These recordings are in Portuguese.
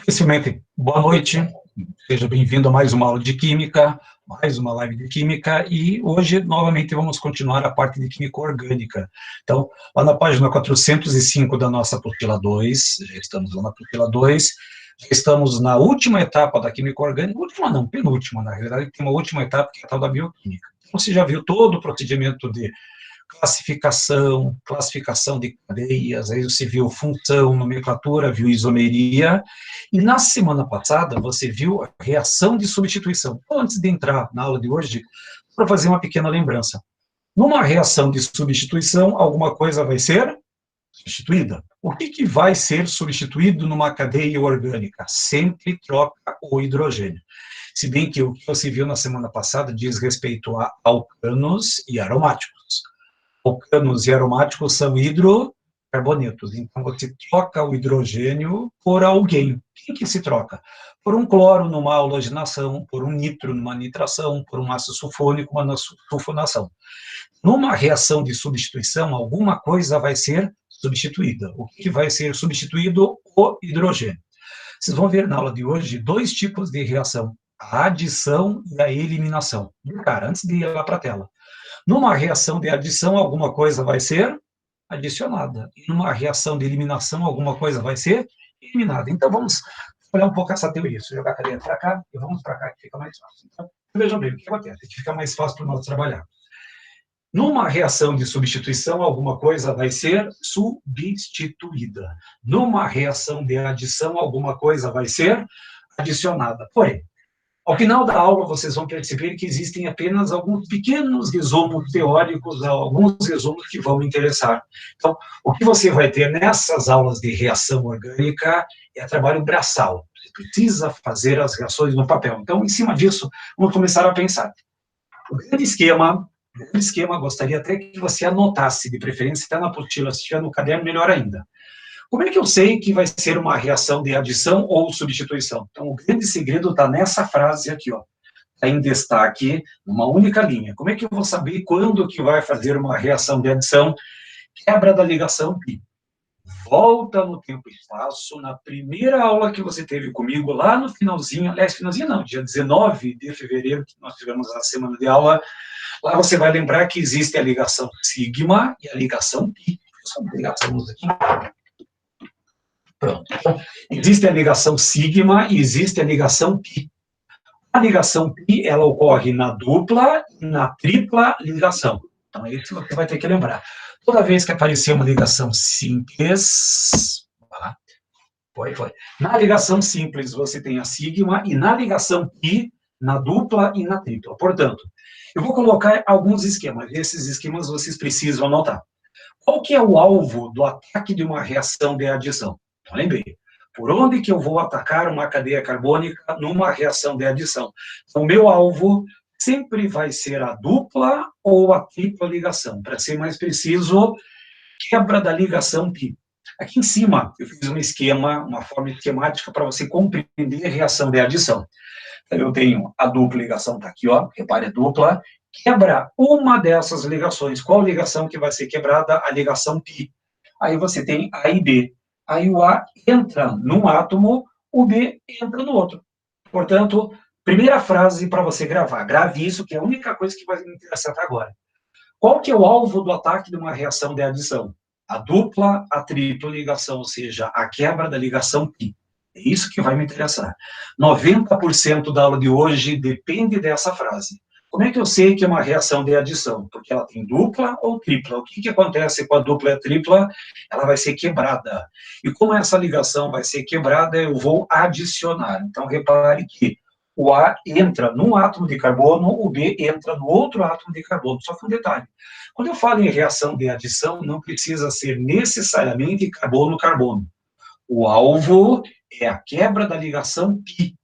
Muitíssimamente boa noite, seja bem-vindo a mais uma aula de Química, mais uma live de Química, e hoje, novamente, vamos continuar a parte de Química Orgânica. Então, lá na página 405 da nossa apostila 2, já estamos lá na apostila 2, já estamos na última etapa da Química Orgânica, última não, penúltima, na realidade, tem uma última etapa que é a tal da bioquímica. Então, você já viu todo o procedimento de classificação de cadeias, aí você viu função, nomenclatura, viu isomeria, e na semana passada você viu a reação de substituição. Então, antes de entrar na aula de hoje, para fazer uma pequena lembrança. Numa reação de substituição, alguma coisa vai ser substituída. O que vai ser substituído numa cadeia orgânica? Sempre troca o hidrogênio. Se bem que o que você viu na semana passada diz respeito a alcanos e aromáticos. Alcanos e aromáticos são hidrocarbonetos. Então, você troca o hidrogênio por alguém. Quem que se troca? Por um cloro numa halogenação, por um nitro numa nitração, por um ácido sulfônico numa sulfonação. Numa reação de substituição, alguma coisa vai ser substituída. O que vai ser substituído? O hidrogênio. Vocês vão ver na aula de hoje dois tipos de reação, a adição e a eliminação. Cara, antes de ir lá para a tela. Numa reação de adição, alguma coisa vai ser adicionada. E numa reação de eliminação, alguma coisa vai ser eliminada. Então, vamos olhar um pouco essa teoria. Se eu jogar a cadeira para cá, e vamos para cá, que fica mais fácil. Então, vejam bem, o que acontece? Que fica mais fácil para nós trabalhar. Numa reação de substituição, alguma coisa vai ser substituída. Numa reação de adição, alguma coisa vai ser adicionada. Porém, ao final da aula, vocês vão perceber que existem apenas alguns pequenos resumos teóricos, alguns resumos que vão me interessar. Então, o que você vai ter nessas aulas de reação orgânica é trabalho braçal. Você precisa fazer as reações no papel. Então, em cima disso, vamos começar a pensar. O grande esquema, gostaria até que você anotasse, de preferência, se está na apostila, se estiver no caderno, melhor ainda. Como é que eu sei que vai ser uma reação de adição ou substituição? Então, o grande segredo está nessa frase aqui, ó. Está em destaque, numa única linha. Como é que eu vou saber quando que vai fazer uma reação de adição? Quebra da ligação π. Volta no tempo e espaço, na primeira aula que você teve comigo, lá no finalzinho, aliás, finalzinho não, dia 19 de fevereiro, que nós tivemos a semana de aula, lá você vai lembrar que existe a ligação sigma e a ligação π. Só uma ligação aqui. Pronto. Então, existe a ligação sigma e existe a ligação π. A ligação π, ela ocorre na dupla e na tripla ligação. Então, é isso que você vai ter que lembrar. Toda vez que aparecer uma ligação simples, foi. Na ligação simples, você tem a sigma, e na ligação π, na dupla e na tripla. Portanto, eu vou colocar alguns esquemas. Esses esquemas vocês precisam anotar. Qual que é o alvo do ataque de uma reação de adição? Então, lembrei, por onde que eu vou atacar uma cadeia carbônica numa reação de adição? Então, o meu alvo sempre vai ser a dupla ou a tripla ligação. Para ser mais preciso, quebra da ligação π. Aqui em cima, eu fiz um esquema, uma forma esquemática para você compreender a reação de adição. Então, eu tenho a dupla ligação, está aqui, ó, repare, é dupla, quebra uma dessas ligações. Qual ligação que vai ser quebrada? A ligação π. Aí você tem A e B. Aí o A entra num átomo, o B entra no outro. Portanto, primeira frase para você gravar. Grave isso, que é a única coisa que vai me interessar até agora. Qual que é o alvo do ataque de uma reação de adição? A dupla, a tripla ligação, ou seja, a quebra da ligação π. É isso que vai me interessar. 90% da aula de hoje depende dessa frase. Como é que eu sei que é uma reação de adição? Porque ela tem dupla ou tripla. O que acontece com a dupla e a tripla? Ela vai ser quebrada. E como essa ligação vai ser quebrada, eu vou adicionar. Então, repare que o A entra num átomo de carbono, o B entra no outro átomo de carbono. Só que um detalhe. Quando eu falo em reação de adição, não precisa ser necessariamente carbono-carbono. O alvo é a quebra da ligação π.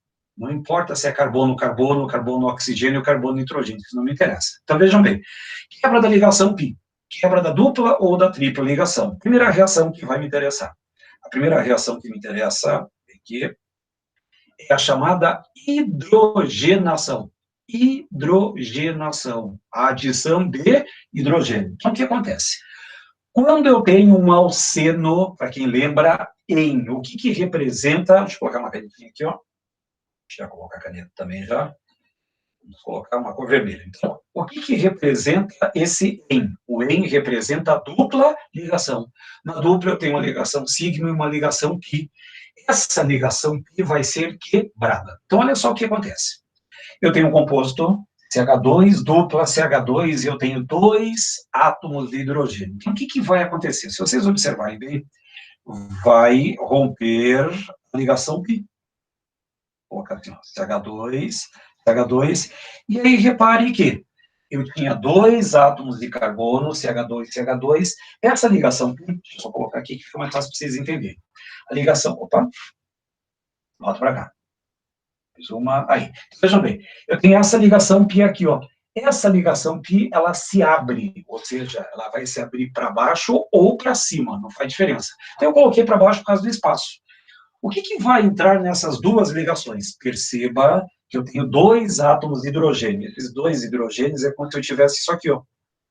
Não importa se é carbono-carbono, carbono-oxigênio, carbono-nitrogênio, isso não me interessa. Então, vejam bem, quebra da ligação π, quebra da dupla ou da tripla ligação. Primeira reação que vai me interessar. A primeira reação que me interessa aqui é a chamada hidrogenação. Hidrogenação, a adição de hidrogênio. Então, o que acontece? Quando eu tenho um alceno, para quem lembra, em. O que representa... Deixa eu colocar uma canetinha aqui, ó. Deixa eu colocar a caneta também já. Vamos colocar uma cor vermelha. Então, o que representa esse em? O em representa a dupla ligação. Na dupla eu tenho uma ligação sigma e uma ligação π. Essa ligação π vai ser quebrada. Então, olha só o que acontece. Eu tenho um composto CH2, dupla CH2, e eu tenho 2 átomos de hidrogênio. Então, o que vai acontecer? Se vocês observarem bem, vai romper a ligação π. Vou colocar aqui, ó, CH2, e aí repare que eu tinha 2 átomos de carbono, CH2, CH2, essa ligação, deixa eu só colocar aqui que fica mais fácil para vocês entenderem. A ligação, opa, volta para cá. Fiz uma, aí, então, vejam bem, eu tenho essa ligação π aqui, ó. Essa ligação π, ela se abre, ou seja, ela vai se abrir para baixo ou para cima, não faz diferença. Então eu coloquei para baixo por causa do espaço. O que vai entrar nessas duas ligações? Perceba que eu tenho 2 átomos de hidrogênio. Esses 2 hidrogênios é como se eu tivesse isso aqui, ó.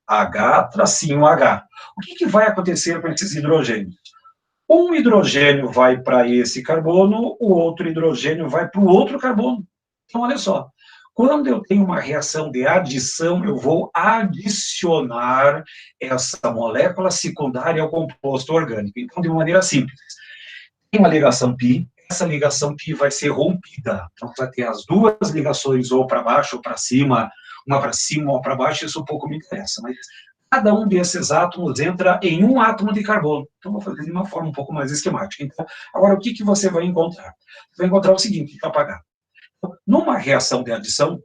H tracinho H. O que vai acontecer com esses hidrogênios? Um hidrogênio vai para esse carbono, o outro hidrogênio vai para o outro carbono. Então, olha só. Quando eu tenho uma reação de adição, eu vou adicionar essa molécula secundária ao composto orgânico. Então, de uma maneira simples. Tem uma ligação π, essa ligação π vai ser rompida. Então, vai ter as duas ligações, ou para baixo ou para cima, uma para cima ou para baixo, isso um pouco me interessa, mas cada um desses átomos entra em um átomo de carbono. Então, vou fazer de uma forma um pouco mais esquemática. Então, agora, o que você vai encontrar? Você vai encontrar o seguinte, para apagar. Numa reação de adição,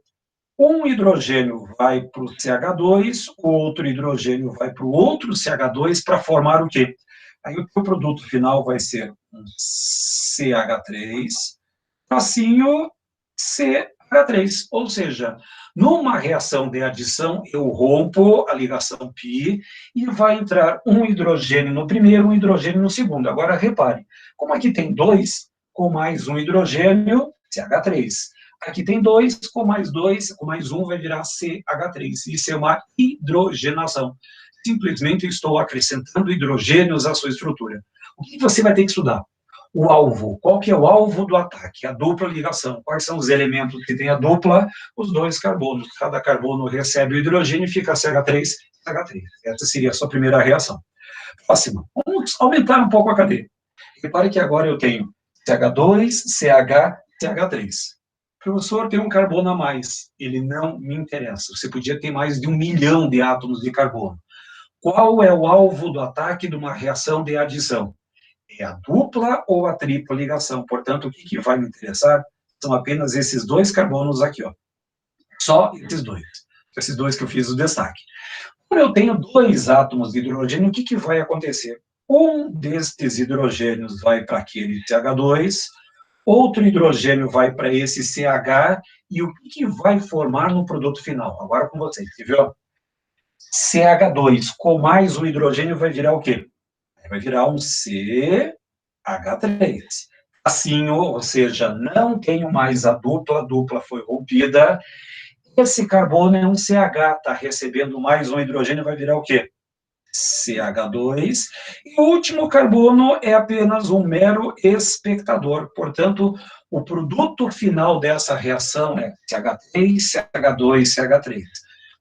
um hidrogênio vai para o CH2, o outro hidrogênio vai para o outro CH2 para formar o quê? Aí o teu produto final vai ser um CH3, tracinho CH3. Ou seja, numa reação de adição, eu rompo a ligação π e vai entrar um hidrogênio no primeiro, um hidrogênio no segundo. Agora, repare, como aqui tem 2, com mais um hidrogênio, CH3. Aqui tem 2, com mais 1 vai virar CH3. Isso é uma hidrogenação. Simplesmente estou acrescentando hidrogênios à sua estrutura. O que você vai ter que estudar? O alvo. Qual que é o alvo do ataque? A dupla ligação. Quais são os elementos que tem a dupla? Os 2 carbonos. Cada carbono recebe o hidrogênio e fica CH3, CH3. Essa seria a sua primeira reação. Próxima. Vamos aumentar um pouco a cadeia. Repare que agora eu tenho CH2, CH, CH3. Professor, tem um carbono a mais. Ele não me interessa. Você podia ter mais de 1 milhão de átomos de carbono. Qual é o alvo do ataque de uma reação de adição? É a dupla ou a tripla ligação. Portanto, o que vai me interessar são apenas esses 2 carbonos aqui, ó. Só esses dois que eu fiz o destaque. Quando eu tenho 2 átomos de hidrogênio, o que vai acontecer? Um destes hidrogênios vai para aquele CH2, outro hidrogênio vai para esse CH, e o que vai formar no produto final? Agora com vocês, você viu? CH2 com mais um hidrogênio vai virar o quê? Vai virar um CH3. Assim, ou seja, não tenho mais a dupla foi rompida. Esse carbono é um CH, está recebendo mais um hidrogênio, vai virar o quê? CH2. E o último carbono é apenas um mero espectador. Portanto, o produto final dessa reação é CH3, CH2, CH3.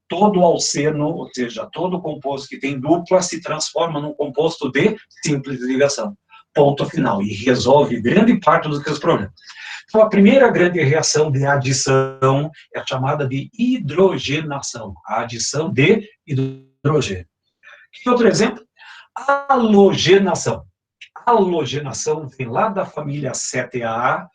Todo alceno, ou seja, todo composto que tem dupla, se transforma num composto de simples ligação. Ponto final. E resolve grande parte dos seus problemas. Então, a primeira grande reação de adição é chamada de hidrogenação. A adição de hidrogênio. E outro exemplo? Halogenação. Halogenação vem lá da família 7A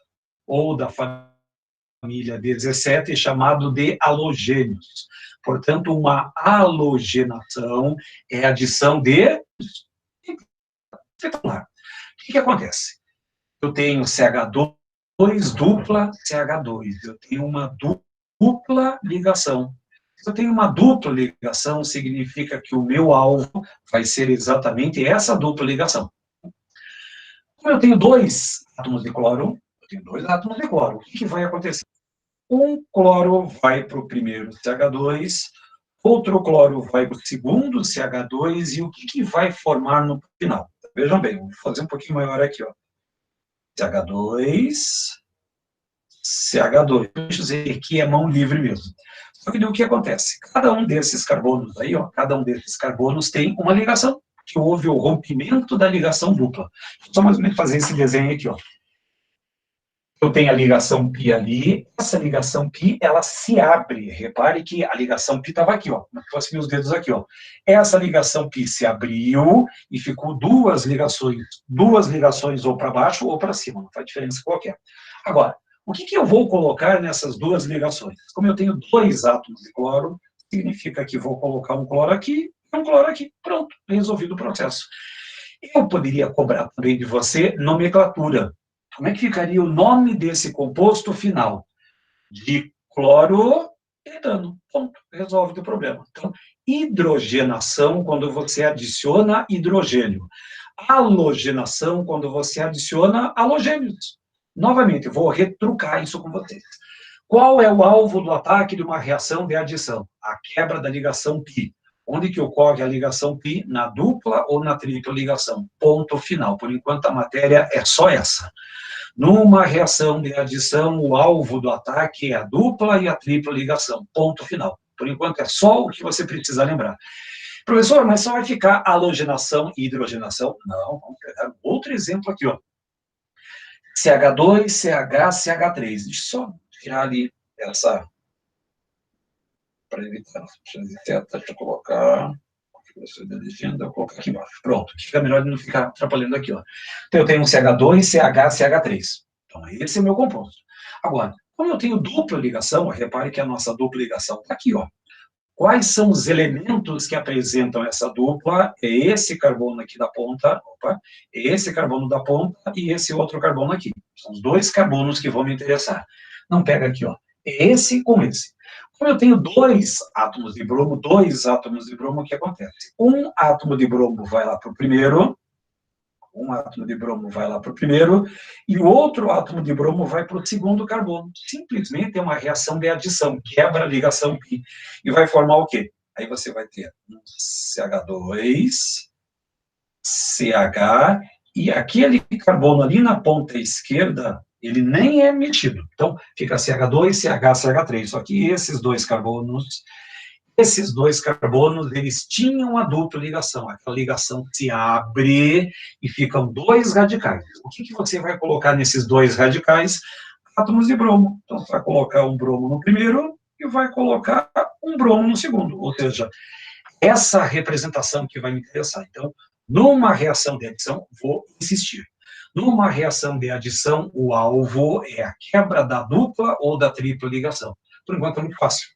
ou da família 17, chamado de halogênios. Portanto, uma halogenação é adição de... O que acontece? Eu tenho CH2 dupla CH2. Eu tenho uma dupla ligação. Se eu tenho uma dupla ligação, significa que o meu alvo vai ser exatamente essa dupla ligação. Como eu tenho 2 átomos de cloro, eu tenho 2 átomos de cloro. O que vai acontecer? Um cloro vai para o primeiro CH2, outro cloro vai para o segundo CH2, e o que vai formar no final? Vejam bem, vou fazer um pouquinho maior aqui, ó. CH2, CH2. Deixa eu dizer que é mão livre mesmo. Só que o que acontece? Cada um desses carbonos aí, ó, cada um desses carbonos tem uma ligação, que houve o rompimento da ligação dupla. Só mais ou menos fazer esse desenho aqui, ó. Eu tenho a ligação π ali, essa ligação π, ela se abre. Repare que a ligação π estava aqui, ó, como se fossem meus dedos aqui, ó. Essa ligação π se abriu e ficou duas ligações ou para baixo ou para cima, não faz diferença qualquer. Agora, o que eu vou colocar nessas duas ligações? Como eu tenho dois átomos de cloro, significa que vou colocar um cloro aqui e um cloro aqui. Pronto, resolvido o processo. Eu poderia cobrar também de você nomenclatura. Como é que ficaria o nome desse composto final? Dicloroetano. Ponto. Resolve o problema. Então, hidrogenação, quando você adiciona hidrogênio. Halogenação, quando você adiciona halogênios. Novamente, eu vou retrucar isso com vocês. Qual é o alvo do ataque de uma reação de adição? A quebra da ligação π. Onde que ocorre a ligação π? Na dupla ou na tripla ligação? Ponto final. Por enquanto, a matéria é só essa. Numa reação de adição, o alvo do ataque é a dupla e a tripla ligação. Ponto final. Por enquanto, é só o que você precisa lembrar. Professor, mas só vai ficar halogenação e hidrogenação? Não, vamos pegar outro exemplo aqui, ó. CH2, CH, CH3. Deixa eu só tirar ali essa... Para evitar deixa eu colocar... Eu colocar aqui embaixo. Pronto, fica melhor de não ficar atrapalhando aqui, ó. Então, eu tenho um CH2, CH, CH3. Então, esse é o meu composto. Agora, como eu tenho dupla ligação, repare que a nossa dupla ligação está aqui, ó. Quais são os elementos que apresentam essa dupla? É esse carbono aqui da ponta, opa, é esse carbono da ponta e esse outro carbono aqui. São os dois carbonos que vão me interessar. Não pega aqui, ó. É esse com esse. Como eu tenho dois átomos de bromo, o que acontece? Um átomo de bromo vai lá para o primeiro, e o outro átomo de bromo vai para o segundo carbono. Simplesmente é uma reação de adição, quebra a ligação π, e vai formar o quê? Aí você vai ter um CH2, CH, e aquele carbono ali na ponta esquerda, ele nem é mexido. Então, fica CH2, CH, CH3. Só que esses dois carbonos, eles tinham a dupla ligação. Aquela ligação se abre e ficam dois radicais. O que você vai colocar nesses dois radicais? Átomos de bromo. Então, você vai colocar um bromo no primeiro e vai colocar um bromo no segundo. Ou seja, essa representação que vai me interessar. Então, numa reação de adição, vou insistir. Numa reação de adição, o alvo é a quebra da dupla ou da tripla ligação. Por enquanto, é muito fácil.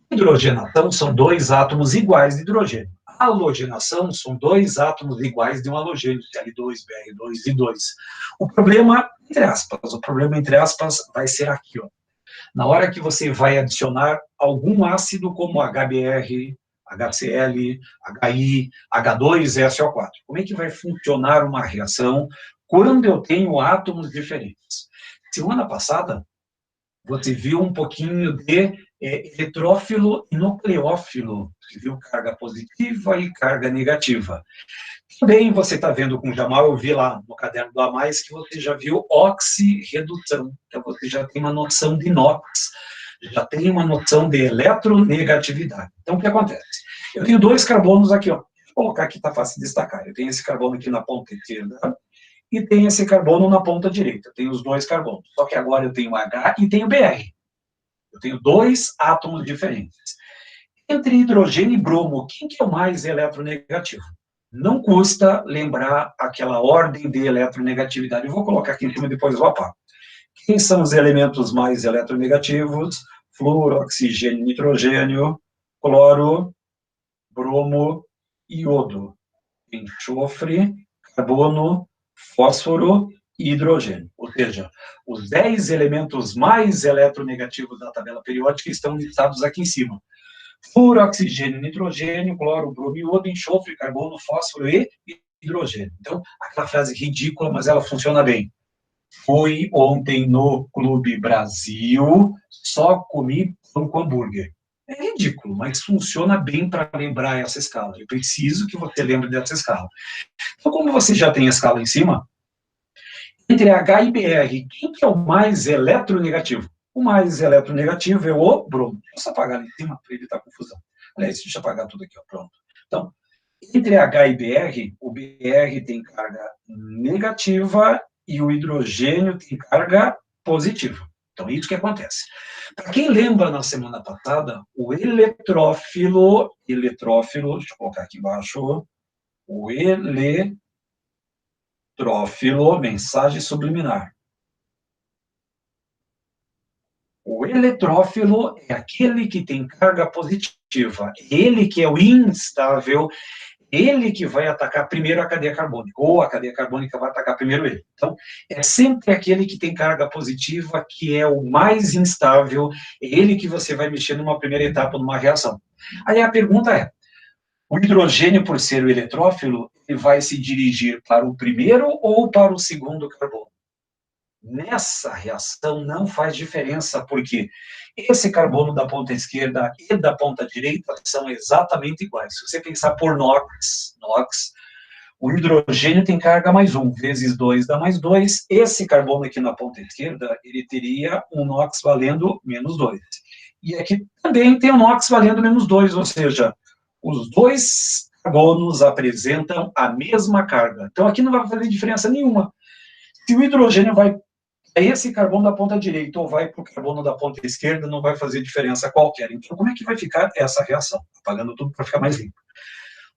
Hidrogenação são dois átomos iguais de hidrogênio. Halogenação são dois átomos iguais de um halogênio, Cl2, Br2 e 2. O problema, entre aspas, vai ser aqui, ó. Na hora que você vai adicionar algum ácido como HBr, HCl, HI, H2SO4. Como é que vai funcionar uma reação quando eu tenho átomos diferentes? Semana passada, você viu um pouquinho de eletrófilo e nucleófilo. Você viu carga positiva e carga negativa. Também você está vendo com o Jamal, eu vi lá no caderno do A+, que você já viu oxirredução. Então, você já tem uma noção de NOx, já tem uma noção de eletronegatividade. Então, o que acontece? Eu tenho dois carbonos aqui, ó. Vou colocar aqui, está fácil de destacar. Eu tenho esse carbono aqui na ponta esquerda e tenho esse carbono na ponta direita. Eu tenho os dois carbonos. Só que agora eu tenho H e tenho Br. Eu tenho dois átomos diferentes. Entre hidrogênio e bromo, quem que é o mais eletronegativo? Não custa lembrar aquela ordem de eletronegatividade. Eu vou colocar aqui em cima, depois vou apagar. Quem são os elementos mais eletronegativos? Flúor, oxigênio, nitrogênio, cloro, bromo, iodo, enxofre, carbono, fósforo e hidrogênio. Ou seja, os 10 elementos mais eletronegativos da tabela periódica estão listados aqui em cima. Flúor, oxigênio, nitrogênio, cloro, bromo, iodo, enxofre, carbono, fósforo e hidrogênio. Então, aquela frase ridícula, mas ela funciona bem. Fui ontem no Clube Brasil, só comi pão com hambúrguer. É ridículo, mas funciona bem para lembrar essa escala. Eu preciso que você lembre dessa escala. Então, como você já tem a escala em cima, Entre H e Br, quem que é o mais eletronegativo? O mais eletronegativo é o bromo. Deixa eu só apagar ali em cima para evitar confusão. Aliás, deixa eu apagar tudo aqui, ó, pronto. Então, entre H e Br, o Br tem carga negativa e o hidrogênio tem carga positiva. Então, é isso que acontece. Para quem lembra na semana passada, o eletrófilo, deixa eu colocar aqui embaixo, o eletrófilo, mensagem subliminar. O eletrófilo é aquele que tem carga positiva, ele que é o instável, ele que vai atacar primeiro a cadeia carbônica, ou a cadeia carbônica vai atacar primeiro ele. Então, é sempre aquele que tem carga positiva, que é o mais instável, é ele que você vai mexer numa primeira etapa, numa reação. Aí a pergunta é, o hidrogênio, por ser o eletrófilo, ele vai se dirigir para o primeiro ou para o segundo carbono? Nessa reação não faz diferença, porque esse carbono da ponta esquerda e da ponta direita são exatamente iguais. Se você pensar por NOx, o hidrogênio tem carga mais 1, vezes 2 dá mais 2. Esse carbono aqui na ponta esquerda, ele teria um NOx valendo menos 2. E aqui também tem o NOx valendo menos 2, ou seja, os dois carbonos apresentam a mesma carga. Então aqui não vai fazer diferença nenhuma. Se o hidrogênio vai esse carbono da ponta direita ou vai para o carbono da ponta esquerda, não vai fazer diferença qualquer. Então, como é que vai ficar essa reação? Apagando tudo para ficar mais limpo.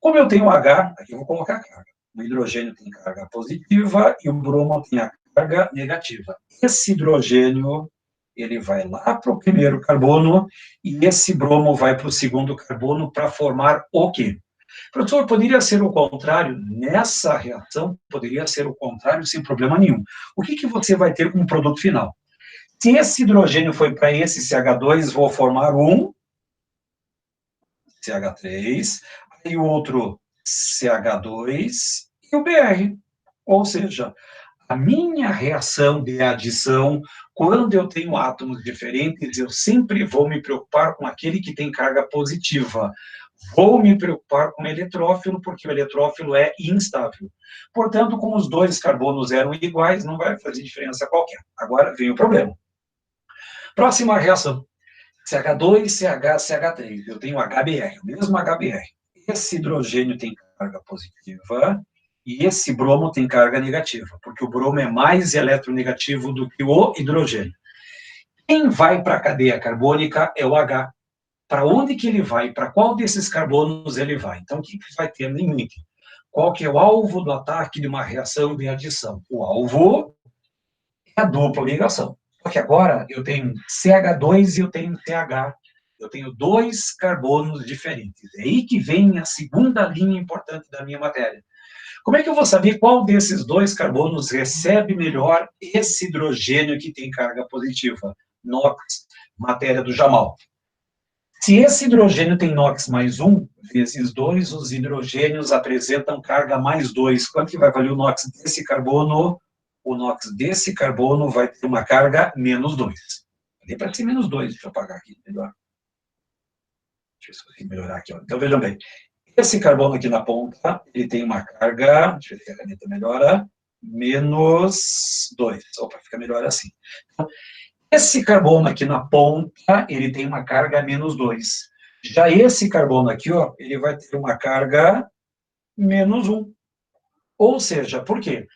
Como eu tenho H, aqui eu vou colocar carga. O hidrogênio tem carga positiva e o bromo tem a carga negativa. Esse hidrogênio, ele vai lá para o primeiro carbono e esse bromo vai para o segundo carbono para formar o quê? Professor, poderia ser o contrário? Nessa reação, poderia ser o contrário sem problema nenhum. O que, que você vai ter como produto final? Se esse hidrogênio foi para esse CH2, vou formar um CH3, aí o outro CH2 e o Br. Ou seja, a minha reação de adição, quando eu tenho átomos diferentes, eu sempre vou me preocupar com aquele que tem carga positiva. Vou me preocupar com o eletrófilo, porque o eletrófilo é instável. Portanto, como os dois carbonos eram iguais, não vai fazer diferença qualquer. Agora vem o problema. Próxima reação. CH2, CH, CH3. Eu tenho HBr, o mesmo HBr. Esse hidrogênio tem carga positiva e esse bromo tem carga negativa, porque o bromo é mais eletronegativo do que o hidrogênio. Quem vai para a cadeia carbônica é o H. Para onde que ele vai? Para qual desses carbonos ele vai? Então, o que vai ter no limite? Qual que é o alvo do ataque de uma reação de adição? O alvo é a dupla ligação. Porque agora eu tenho CH2 e eu tenho CH. Eu tenho dois carbonos diferentes. É aí que vem a segunda linha importante da minha matéria. Como é que eu vou saber qual desses dois carbonos recebe melhor esse hidrogênio que tem carga positiva? NOx, matéria do Jamal. Se esse hidrogênio tem NOx mais 1, vezes 2, os hidrogênios apresentam carga mais 2. Quanto que vai valer o NOx desse carbono? O NOx desse carbono vai ter uma carga menos 2. Ali para ser menos 2, deixa eu apagar aqui melhor. Deixa eu ver se eu melhorar aqui. Ó. Então, vejam bem. Esse carbono aqui na ponta, ele tem uma carga, deixa eu ver se a caneta melhora, menos 2. Opa, fica melhor assim. Então, esse carbono aqui na ponta, ele tem uma carga menos 2. Já esse carbono aqui, ó, ele vai ter uma carga menos 1. Ou seja, por quê?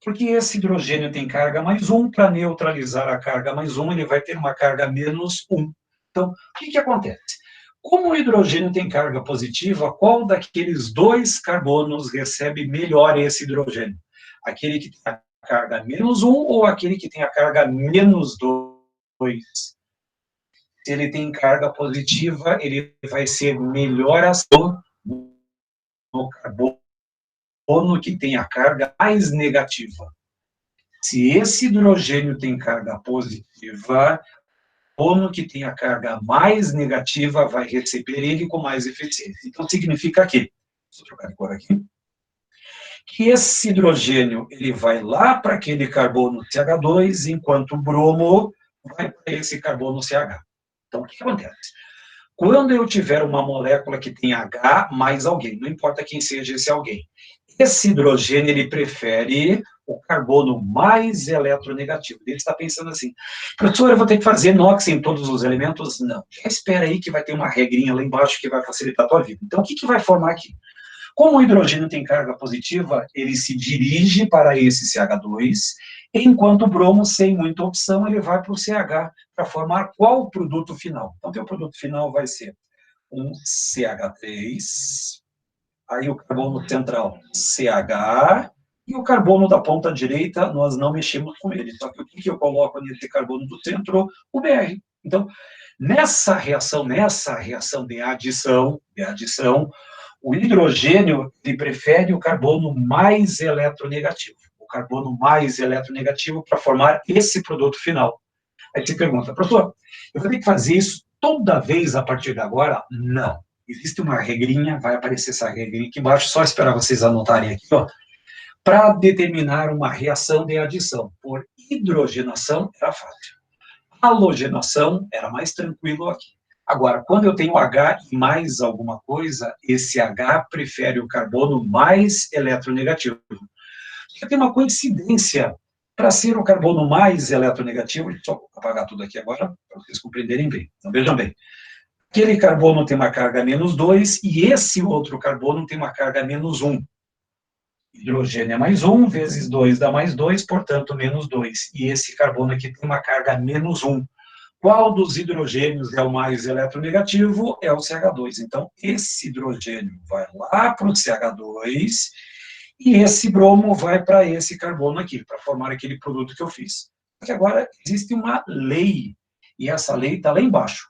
Porque esse hidrogênio tem carga mais 1, para neutralizar a carga mais 1, ele vai ter uma carga menos 1. Então, o que acontece? Como o hidrogênio tem carga positiva, qual daqueles dois carbonos recebe melhor esse hidrogênio? Aquele que tem a carga menos 1 ou aquele que tem a carga menos 2? Se ele tem carga positiva, ele vai ser melhor ação no carbono que tem a carga mais negativa. Se esse hidrogênio tem carga positiva, o carbono que tem a carga mais negativa vai receber ele com mais eficiência. Então, significa que, deixa eu trocar de cor aqui, que esse hidrogênio ele vai lá para aquele carbono CH2, enquanto o bromo vai para esse carbono CH. Então, o que acontece? Quando eu tiver uma molécula que tem H mais alguém, não importa quem seja esse alguém, esse hidrogênio ele prefere o carbono mais eletronegativo. Ele está pensando assim, professor, eu vou ter que fazer NOx em todos os elementos? Não. Já espera aí que vai ter uma regrinha lá embaixo que vai facilitar a tua vida. Então, o que vai formar aqui? Como o hidrogênio tem carga positiva, ele se dirige para esse CH2, enquanto o bromo, sem muita opção, ele vai para o CH, para formar qual produto final? Então, o teu produto final vai ser um CH3, aí o carbono central CH, e o carbono da ponta direita, nós não mexemos com ele. Só que o que eu coloco nesse carbono do centro? O Br. Então, nessa reação de adição, o hidrogênio ele prefere o carbono mais eletronegativo. O carbono mais eletronegativo para formar esse produto final. Aí você pergunta, professor, eu vou ter que fazer isso toda vez a partir de agora? Não. Existe uma regrinha, vai aparecer essa regrinha aqui embaixo, só esperar vocês anotarem aqui, ó. Para determinar uma reação de adição por hidrogenação, era fácil. Halogenação era mais tranquilo aqui. Agora, quando eu tenho H e mais alguma coisa, esse H prefere o carbono mais eletronegativo. Tem uma coincidência. Para ser o carbono mais eletronegativo, deixa eu apagar tudo aqui agora, para vocês compreenderem bem. Então, vejam bem. Aquele carbono tem uma carga menos 2 e esse outro carbono tem uma carga menos 1. Hidrogênio é mais 1, vezes 2 dá mais 2, portanto, menos 2. E esse carbono aqui tem uma carga menos 1. Qual dos hidrogênios é o mais eletronegativo? É o CH2. Então, esse hidrogênio vai lá para o CH2 e esse bromo vai para esse carbono aqui, para formar aquele produto que eu fiz. Só que agora existe uma lei, e essa lei está lá embaixo,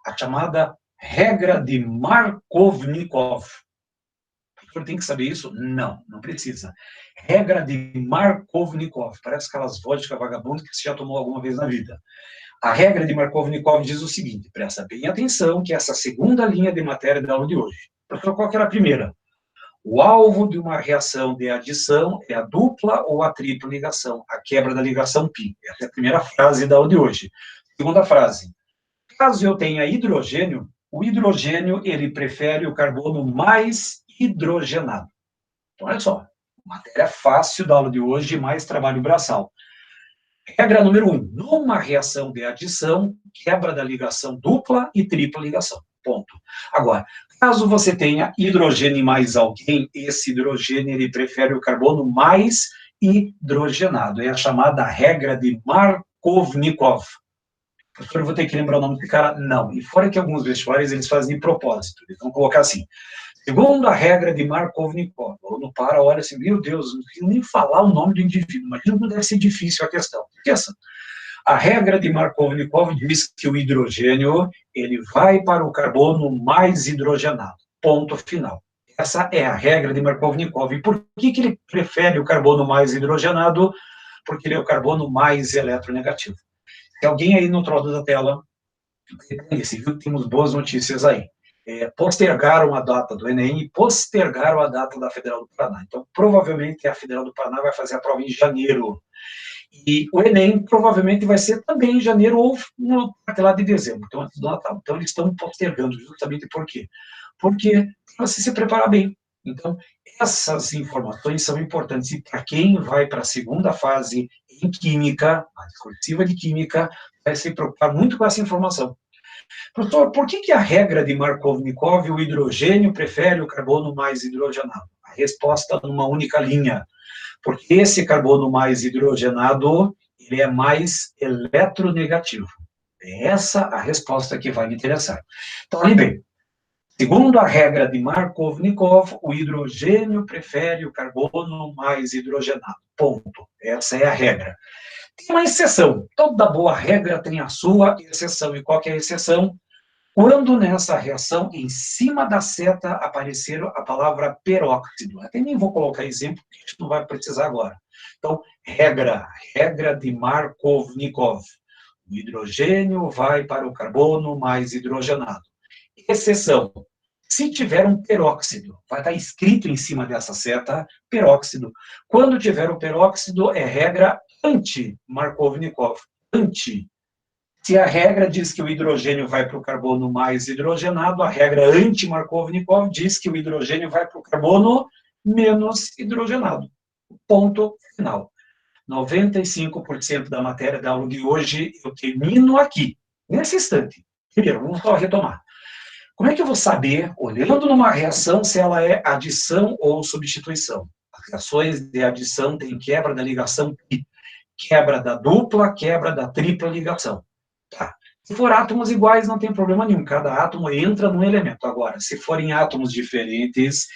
a chamada regra de Markovnikov. O senhor tem que saber isso? Não, não precisa. Regra de Markovnikov, parece aquelas vodka vagabundas que você já tomou alguma vez na vida. A regra de Markovnikov diz o seguinte, presta bem atenção, que essa segunda linha de matéria da aula de hoje. Professor, qual que era a primeira? O alvo de uma reação de adição é a dupla ou a tripla ligação, a quebra da ligação π. Essa é a primeira frase da aula de hoje. Segunda frase. Caso eu tenha hidrogênio, o hidrogênio ele prefere o carbono mais hidrogenado. Então, olha só, matéria fácil da aula de hoje, mais trabalho braçal. Regra número 1. Numa reação de adição, quebra da ligação dupla e tripla ligação. Ponto. Agora, caso você tenha hidrogênio e mais alguém, esse hidrogênio ele prefere o carbono mais hidrogenado. É a chamada regra de Markovnikov. Professor, eu vou ter que lembrar o nome do cara? Não. E fora que alguns vestibulares eles fazem de propósito. Eles vão colocar assim. Segundo a regra de Markovnikov, o aluno para, olha assim, meu Deus, não consigo nem falar o nome do indivíduo, mas não deve ser difícil a questão. Esqueça. A regra de Markovnikov diz que o hidrogênio ele vai para o carbono mais hidrogenado. Ponto final. Essa é a regra de Markovnikov. E por que ele prefere o carbono mais hidrogenado? Porque ele é o carbono mais eletronegativo. Se alguém aí no outro lado da tela, você viu que temos boas notícias aí. Postergaram a data do Enem e postergaram a data da Federal do Paraná. Então, provavelmente, a Federal do Paraná vai fazer a prova em janeiro. E o Enem provavelmente vai ser também em janeiro ou até lá de dezembro, então antes do Natal. Então, eles estão postergando justamente por quê? Porque você se preparar bem. Então, essas informações são importantes. E para quem vai para a segunda fase em Química, a discursiva de Química, vai se preocupar muito com essa informação. Professor, por que a regra de Markovnikov, o hidrogênio prefere o carbono mais hidrogenado? A resposta numa única linha. Porque esse carbono mais hidrogenado, ele é mais eletronegativo. É essa a resposta que vai me interessar. Então, olhem bem. Segundo a regra de Markovnikov, o hidrogênio prefere o carbono mais hidrogenado. Ponto. Essa é a regra. Tem uma exceção. Toda boa regra tem a sua exceção. E qual que é a exceção? Quando nessa reação, em cima da seta, aparecer a palavra peróxido. Até nem vou colocar exemplo, porque a gente não vai precisar agora. Então, regra de Markovnikov. O hidrogênio vai para o carbono mais hidrogenado. Exceção. Se tiver um peróxido, vai estar escrito em cima dessa seta, peróxido. Quando tiver o peróxido, é regra anti-Markovnikov. Anti. Se a regra diz que o hidrogênio vai para o carbono mais hidrogenado, a regra anti-Markovnikov diz que o hidrogênio vai para o carbono menos hidrogenado. Ponto final. 95% da matéria da aula de hoje eu termino aqui, nesse instante. Primeiro, vamos só retomar. Como é que eu vou saber, olhando numa reação, se ela é adição ou substituição? As reações de adição têm quebra da ligação pi, quebra da dupla, quebra da tripla ligação. Tá. Se for átomos iguais, não tem problema nenhum, cada átomo entra num elemento. Agora, se forem átomos diferentes,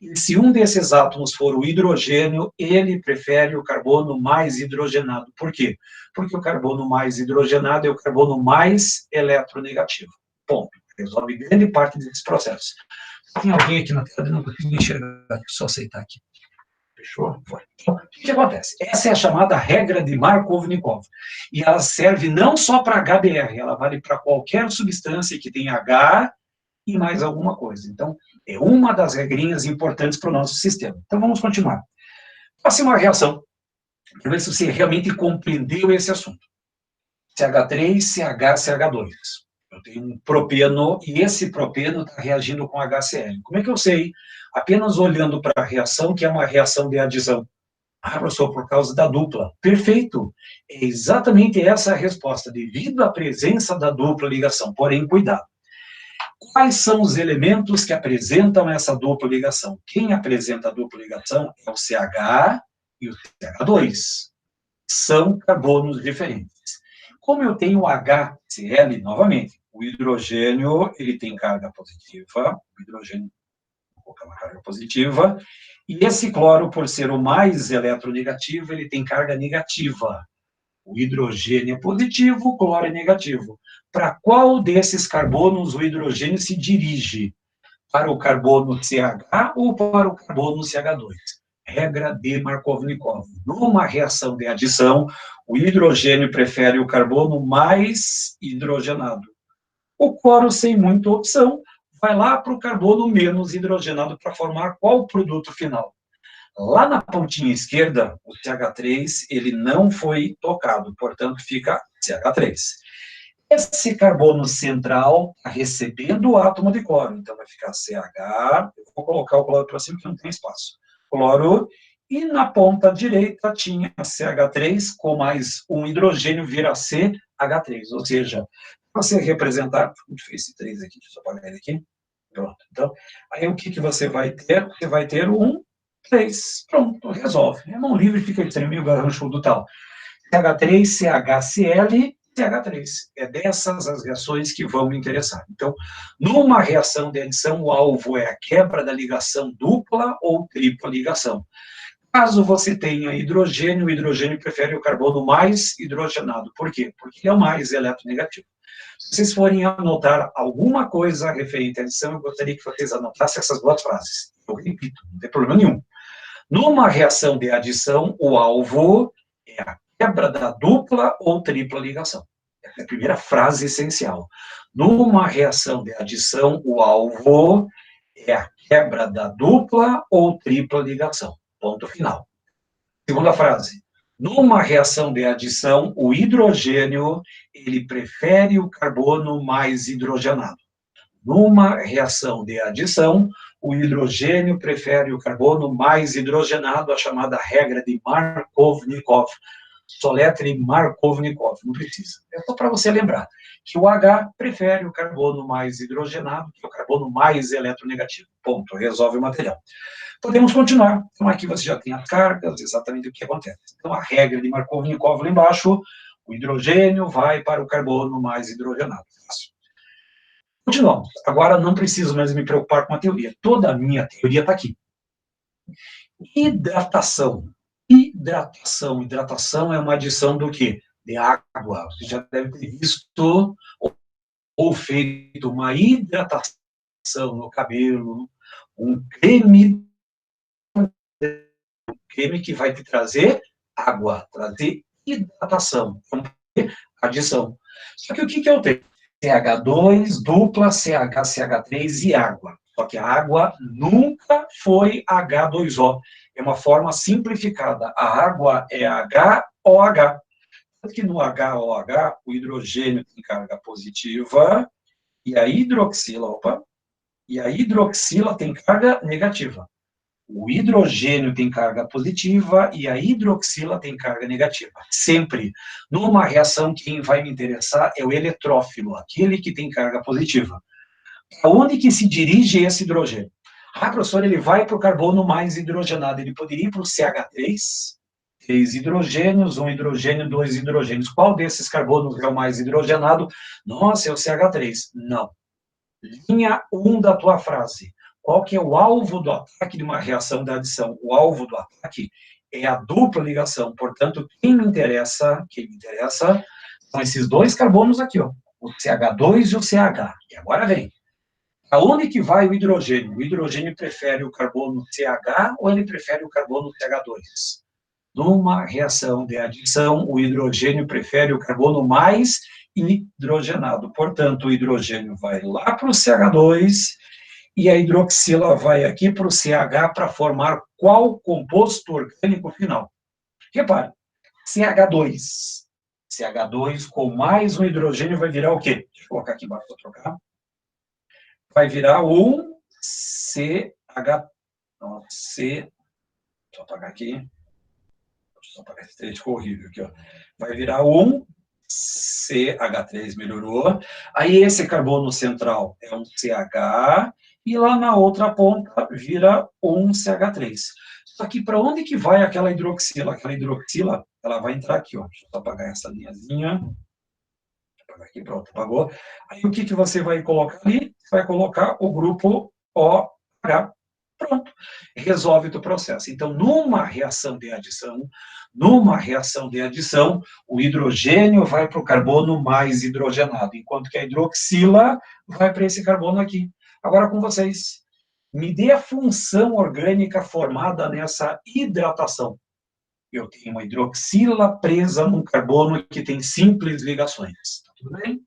e se um desses átomos for o hidrogênio, ele prefere o carbono mais hidrogenado. Por quê? Porque o carbono mais hidrogenado é o carbono mais eletronegativo. Ponto. Resolve grande parte desses processos. Tem alguém aqui na tela, não consigo enxergar, deixa eu só aceitar aqui. Fechou? Foi. Então, o que acontece? Essa é a chamada regra de Markov-Nikov. E ela serve não só para HBr, ela vale para qualquer substância que tenha H e mais alguma coisa. Então, é uma das regrinhas importantes para o nosso sistema. Então, vamos continuar. Faça uma reação, para ver se você realmente compreendeu esse assunto. CH3, CH, CH2. Eu tenho um propeno, e esse propeno está reagindo com HCl. Como é que eu sei? Apenas olhando para a reação, que é uma reação de adição. Ah, professor, por causa da dupla. Perfeito. É exatamente essa a resposta, devido à presença da dupla ligação. Porém, cuidado. Quais são os elementos que apresentam essa dupla ligação? Quem apresenta a dupla ligação é o CH e o CH2. São carbonos diferentes. Como eu tenho o HCl, novamente, o hidrogênio, ele tem carga positiva, o hidrogênio, vou colocar uma carga positiva, e esse cloro, por ser o mais eletronegativo, ele tem carga negativa. O hidrogênio é positivo, o cloro é negativo. Para qual desses carbonos o hidrogênio se dirige? Para o carbono CH ou para o carbono CH2? Regra de Markov-Nikov. Numa reação de adição, o hidrogênio prefere o carbono mais hidrogenado. O cloro, sem muita opção, vai lá para o carbono menos hidrogenado para formar qual produto final? Lá na pontinha esquerda, o CH3, ele não foi tocado, portanto, fica CH3. Esse carbono central está recebendo o átomo de cloro, então vai ficar CH, eu vou colocar o cloro para cima, que não tem espaço. Cloro, e na ponta direita tinha CH3, com mais um hidrogênio vira CH3, ou seja, para você representar, muito feio esse 3 aqui, deixa eu apagar ele aqui, pronto. Então, aí o que você vai ter? Você vai ter um 3. Pronto, resolve. É mão livre, fica estranho, meio garrancho do tal. CH3, CHCl, CH3. É dessas as reações que vão me interessar. Então, numa reação de adição, o alvo é a quebra da ligação dupla ou tripla ligação. Caso você tenha hidrogênio, o hidrogênio prefere o carbono mais hidrogenado. Por quê? Porque ele é o mais eletronegativo. Se vocês forem anotar alguma coisa referente à adição, eu gostaria que vocês anotassem essas duas frases. Eu repito, não tem problema nenhum. Numa reação de adição, o alvo é a quebra da dupla ou tripla ligação. Essa é a primeira frase essencial. Numa reação de adição, o alvo é a quebra da dupla ou tripla ligação. Ponto final. Segunda frase. Numa reação de adição, o hidrogênio, ele prefere o carbono mais hidrogenado. Numa reação de adição, o hidrogênio prefere o carbono mais hidrogenado, a chamada regra de Markov-Nikov. Soletre Markov-Nikov, não precisa. É só para você lembrar que o H prefere o carbono mais hidrogenado, que é o carbono mais eletronegativo. Ponto, resolve o material. Podemos continuar. Então, aqui você já tem as cargas, exatamente o que acontece. Então, a regra de Markov-Nikov lá embaixo, o hidrogênio vai para o carbono mais hidrogenado. Continuamos. Agora não preciso mais me preocupar com a teoria. Toda a minha teoria está aqui. Hidratação. Hidratação é uma adição do quê? De água. Você já deve ter visto ou feito uma hidratação no cabelo, um creme que vai te trazer água, trazer hidratação. Adição. Só que o que eu tenho? CH2, dupla, CH, CH3 e água. Só que a água nunca foi H2O. É uma forma simplificada. A água é HOH. Tanto que no HOH, o hidrogênio tem carga positiva e a hidroxila tem carga negativa. O hidrogênio tem carga positiva e a hidroxila tem carga negativa. Sempre. Numa reação, quem vai me interessar é o eletrófilo, aquele que tem carga positiva. Aonde que se dirige esse hidrogênio? Ah, professor, ele vai para o carbono mais hidrogenado. Ele poderia ir para o CH3, 3 hidrogênios, 1 hidrogênio, 2 hidrogênios. Qual desses carbonos é o mais hidrogenado? Nossa, é o CH3. Não. Linha 1 da tua frase. Qual que é o alvo do ataque de uma reação de adição? O alvo do ataque é a dupla ligação. Portanto, quem me interessa são esses dois carbonos aqui, ó, o CH2 e o CH. E agora vem. Aonde que vai o hidrogênio? O hidrogênio prefere o carbono CH ou ele prefere o carbono CH2? Numa reação de adição, o hidrogênio prefere o carbono mais hidrogenado. Portanto, o hidrogênio vai lá para o CH2 e a hidroxila vai aqui para o CH para formar qual composto orgânico final? Repare, CH2. CH2 com mais um hidrogênio vai virar o quê? Deixa eu colocar aqui embaixo para trocar. Vai virar um CH... Não, C... Deixa eu apagar aqui. Deixa eu apagar esse trecho, ficou horrível aqui, ó. Vai virar um CH3, melhorou. Aí esse carbono central é um CH, e lá na outra ponta vira um CH3. Só que para onde que vai aquela hidroxila? Aquela hidroxila, ela vai entrar aqui, ó. Deixa eu apagar essa linhazinha. Apagar aqui, pronto, apagou. Aí o que que você vai colocar ali? Você vai colocar o grupo OH. Pronto. Resolve o teu processo. Então, numa reação de adição, o hidrogênio vai para o carbono mais hidrogenado, enquanto que a hidroxila vai para esse carbono aqui. Agora com vocês. Me dê a função orgânica formada nessa hidratação. Eu tenho uma hidroxila presa num carbono que tem simples ligações. Tá tudo bem?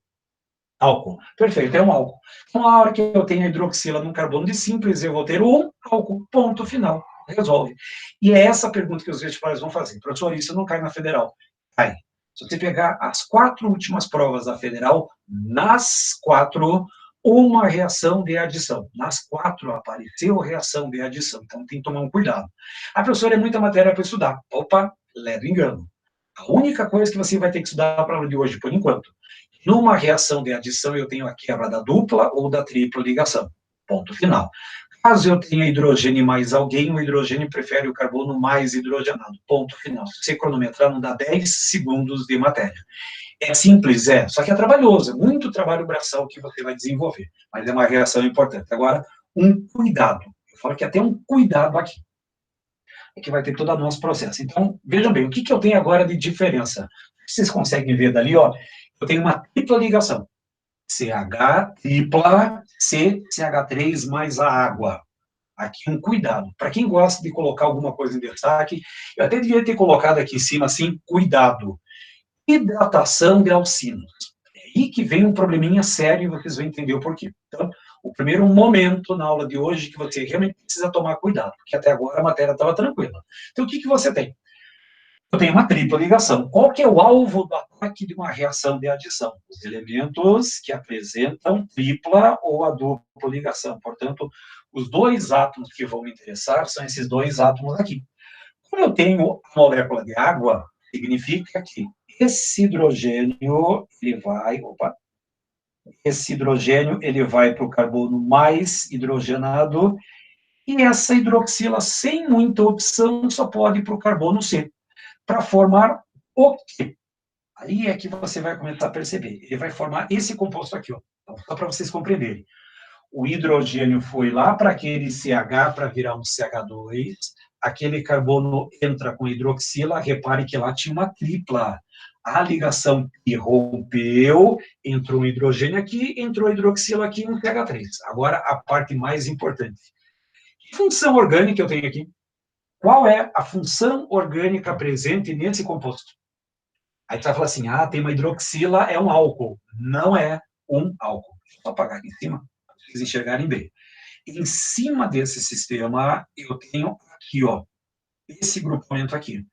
Álcool. Perfeito, é um álcool. Então, a hora que eu tenho a hidroxila num carbono de simples, eu vou ter um álcool. Ponto final. Resolve. E é essa pergunta que os vestibulares vão fazer. Professor, isso não cai na federal. Cai. Se você pegar as 4 últimas provas da federal, nas 4, uma reação de adição. Nas 4 apareceu reação de adição. Então, tem que tomar um cuidado. Ah, professor, é muita matéria para estudar. Opa, leve engano. A única coisa que você vai ter que estudar para a aula de hoje, por enquanto, numa reação de adição, eu tenho a quebra da dupla ou da tripla ligação. Ponto final. Caso eu tenha hidrogênio mais alguém, o hidrogênio prefere o carbono mais hidrogenado. Ponto final. Se você cronometrar, não dá 10 segundos de matéria. É simples, só que é trabalhoso, é muito trabalho braçal que você vai desenvolver, mas é uma reação importante. Agora, um cuidado. Eu falo que até um cuidado aqui. É que vai ter todo o nosso processo. Então, vejam bem, o que eu tenho agora de diferença? Vocês conseguem ver dali, ó, eu tenho uma tripla ligação. CH, tripla, C, CH3 mais a água. Aqui um cuidado. Para quem gosta de colocar alguma coisa em destaque, eu até devia ter colocado aqui em cima, assim, cuidado. Hidratação de alcinos. É aí que vem um probleminha sério e vocês vão entender o porquê. Então, o primeiro momento na aula de hoje que você realmente precisa tomar cuidado, porque até agora a matéria estava tranquila. Então, o que você tem? Eu tenho uma tripla ligação. Qual que é o alvo do ataque de uma reação de adição? Os elementos que apresentam tripla ou a dupla ligação. Portanto, os dois átomos que vão me interessar são esses dois átomos aqui. Quando eu tenho a molécula de água, significa que esse hidrogênio, ele vai para o carbono mais hidrogenado, e essa hidroxila, sem muita opção, só pode ir para o carbono C, para formar o quê? Aí é que você vai começar a perceber. Ele vai formar esse composto aqui, ó. Então, só para vocês compreenderem. O hidrogênio foi lá para aquele CH para virar um CH2, aquele carbono entra com hidroxila, repare que lá tinha uma tripla. A ligação que rompeu, entrou um hidrogênio aqui, entrou hidroxila aqui e um CH3. Agora, a parte mais importante. Que função orgânica eu tenho aqui? Qual é a função orgânica presente nesse composto? Aí você vai falar assim, tem uma hidroxila, é um álcool. Não é um álcool. Deixa eu apagar aqui em cima, para vocês enxergarem bem. Em cima desse sistema, eu tenho aqui, ó, esse grupamento aqui.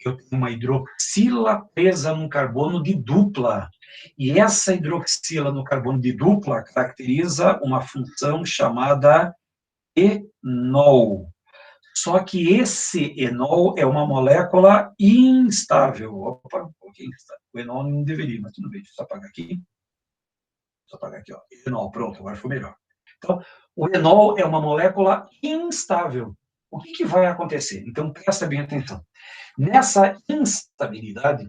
Eu tenho uma hidroxila presa num carbono de dupla. E essa hidroxila no carbono de dupla caracteriza uma função chamada enol. Só que esse enol é uma molécula instável. Opa, um pouquinho. O enol não deveria, mas tudo bem. Deixa eu apagar aqui. Deixa eu apagar aqui, ó. Enol, pronto, agora foi melhor. Então, o enol é uma molécula instável. O que vai acontecer? Então, presta bem atenção. Nessa instabilidade,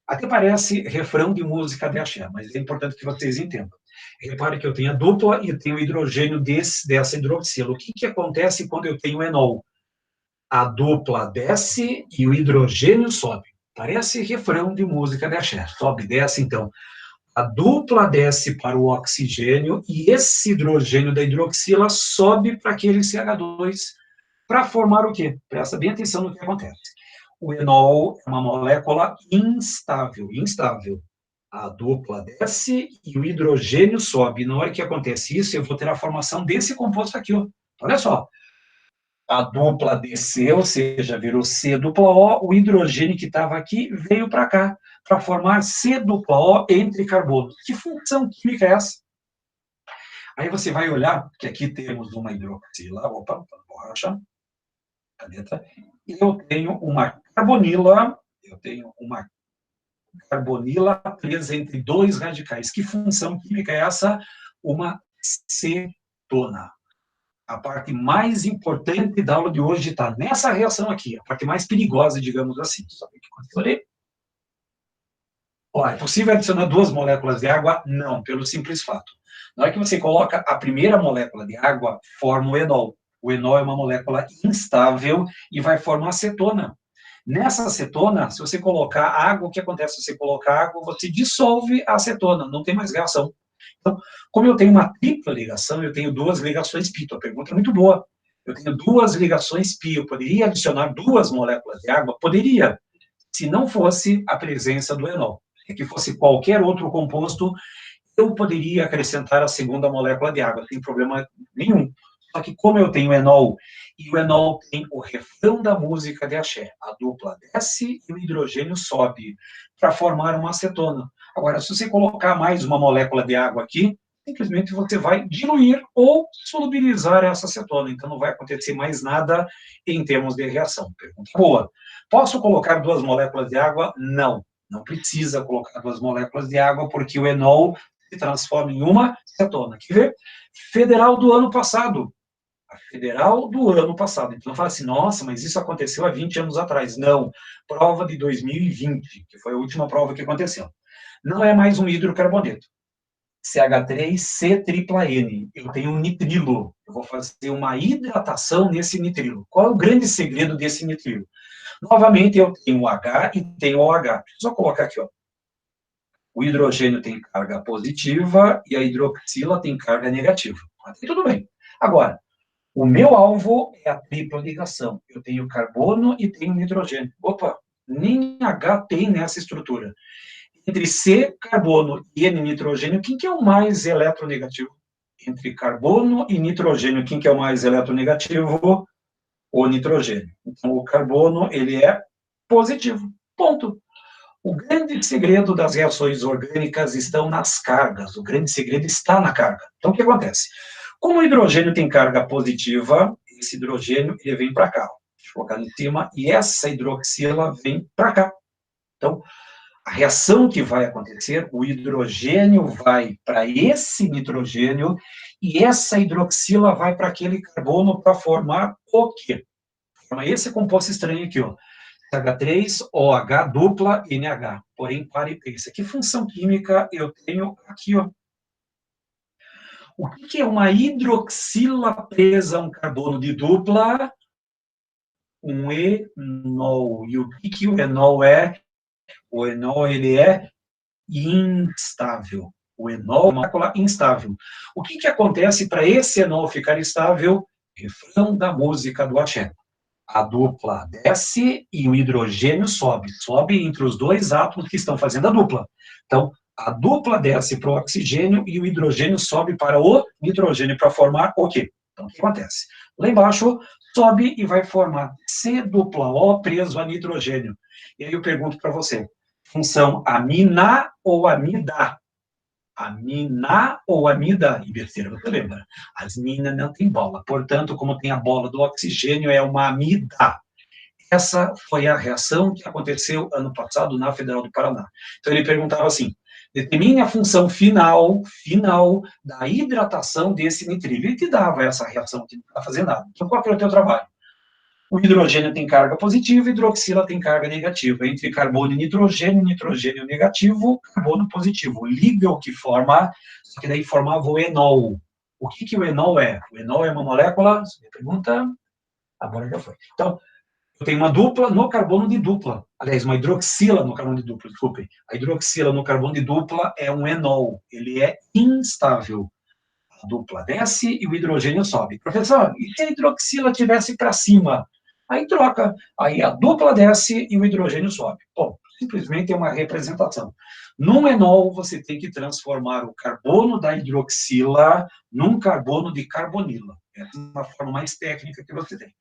até parece refrão de música de axé, mas é importante que vocês entendam. Repare que eu tenho a dupla e tenho o hidrogênio dessa hidroxila. O que acontece quando eu tenho enol? A dupla desce e o hidrogênio sobe. Parece refrão de música de axé. Sobe, desce, então. A dupla desce para o oxigênio e esse hidrogênio da hidroxila sobe para aquele CH2 para formar o quê? Presta bem atenção no que acontece. O enol é uma molécula instável. A dupla desce e o hidrogênio sobe. Na hora que acontece isso, eu vou ter a formação desse composto aqui, ó. Olha só. A dupla desceu, ou seja, virou C dupla O, o hidrogênio que estava aqui veio para cá, para formar C dupla O entre carbonos. Que função química é essa? Aí você vai olhar, que aqui temos uma hidroxila, opa, borracha, caneta, e eu tenho uma carbonila presa entre dois radicais. Que função química é essa? Uma cetona. A parte mais importante da aula de hoje está nessa reação aqui, a parte mais perigosa, digamos assim. Só que continuarei. É possível adicionar duas moléculas de água? Não, pelo simples fato. Na hora que você coloca a primeira molécula de água, forma o enol. O enol é uma molécula instável e vai formar acetona. Nessa acetona, se você colocar água, o que acontece? Se você colocar água, você dissolve a acetona, não tem mais reação. Então, como eu tenho uma tripla ligação, eu tenho duas ligações pi. A pergunta é muito boa. Eu tenho duas ligações pi. Eu poderia adicionar duas moléculas de água? Poderia, se não fosse a presença do enol. Se que fosse qualquer outro composto, eu poderia acrescentar a segunda molécula de água, sem problema nenhum. Só que como eu tenho enol, e o enol tem o refrão da música de axé, a dupla desce e o hidrogênio sobe, para formar uma acetona. Agora, se você colocar mais uma molécula de água aqui, simplesmente você vai diluir ou solubilizar essa acetona, então não vai acontecer mais nada em termos de reação. Pergunta boa. Posso colocar duas moléculas de água? Não. Não precisa colocar duas moléculas de água, porque o enol se transforma em uma cetona. Quer ver? Federal do ano passado. A federal do ano passado. Então, fala assim, nossa, mas isso aconteceu há 20 anos atrás. Não. Prova de 2020, que foi a última prova que aconteceu. Não é mais um hidrocarboneto. CH3C tripla N. Eu tenho um nitrilo. Eu vou fazer uma hidratação nesse nitrilo. Qual é o grande segredo desse nitrilo? Novamente, eu tenho o H e tenho o OH. Deixa eu só colocar aqui, ó. O hidrogênio tem carga positiva e a hidroxila tem carga negativa. Até tudo bem. Agora, o meu alvo é a tripla ligação. Eu tenho carbono e tenho nitrogênio. Opa, nem H tem nessa estrutura. Entre C, carbono, e N, nitrogênio, quem que é o mais eletronegativo? Entre carbono e nitrogênio, quem que é o mais eletronegativo? O nitrogênio. Então, o carbono, ele é positivo. Ponto. O grande segredo das reações orgânicas estão nas cargas. O grande segredo está na carga. Então, o que acontece? Como o hidrogênio tem carga positiva, esse hidrogênio ele vem para cá. Deixa eu colocar em cima, e essa hidroxila vem para cá. Então, a reação que vai acontecer, o hidrogênio vai para esse nitrogênio e essa hidroxila vai para aquele carbono para formar o quê? Forma esse composto estranho aqui, ó. CH3OH dupla NH. Porém, para e pensa, que função química eu tenho aqui, ó? O que é uma hidroxila presa a um carbono de dupla? Um enol. E o que o enol é? O enol, ele é instável. O enol é uma molécula instável. O que acontece para esse enol ficar estável? Refrão da música do axé. A dupla desce e o hidrogênio sobe. Sobe entre os dois átomos que estão fazendo a dupla. Então, a dupla desce para o oxigênio e o hidrogênio sobe para o nitrogênio para formar o quê? Então, o que acontece? Lá embaixo, sobe e vai formar C dupla O preso a nitrogênio. E aí eu pergunto para você, função amina ou amida? Amina ou amida, e besteira, você lembra? As minas não tem bola, portanto, como tem a bola do oxigênio, é uma amida. Essa foi a reação que aconteceu ano passado na Federal do Paraná. Então, ele perguntava assim, determine a função final da hidratação desse nitrílio. Ele te dava essa reação, que não está fazendo nada. Então, qual que é o teu trabalho? O hidrogênio tem carga positiva, a hidroxila tem carga negativa. Entre carbono e nitrogênio negativo, carbono positivo. Liga o que forma, só que daí formava o enol. O que, que o enol é? O enol é uma molécula, você me pergunta, agora já foi. Então, eu tenho uma dupla no carbono de dupla. Aliás, uma hidroxila no carbono de dupla, desculpe. A hidroxila no carbono de dupla é um enol. Ele é instável. A dupla desce e o hidrogênio sobe. Professor, e se a hidroxila estivesse para cima? Aí troca. Aí a dupla desce e o hidrogênio sobe. Bom, simplesmente é uma representação. Num enol, você tem que transformar o carbono da hidroxila num carbono de carbonila. Essa é uma forma mais técnica que você tem.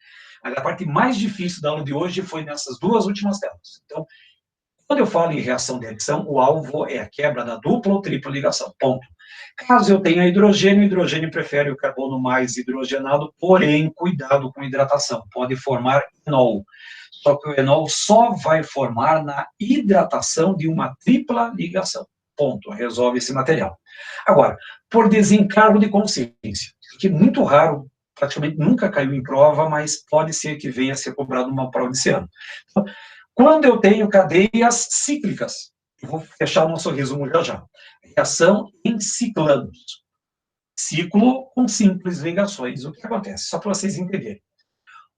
Mas a parte mais difícil da aula de hoje foi nessas duas últimas telas. Então, quando eu falo em reação de adição, o alvo é a quebra da dupla ou tripla ligação, ponto. Caso eu tenha hidrogênio, o hidrogênio prefere o carbono mais hidrogenado, porém, cuidado com hidratação, pode formar enol. Só que o enol só vai formar na hidratação de uma tripla ligação, ponto, resolve esse material. Agora, por desencargo de consciência, que é muito raro, praticamente nunca caiu em prova, mas pode ser que venha a ser cobrado numa prova desse ano. Então, quando eu tenho cadeias cíclicas, eu vou fechar o nosso resumo já já. Reação em ciclanos. Ciclo com simples ligações. O que acontece? Só para vocês entenderem.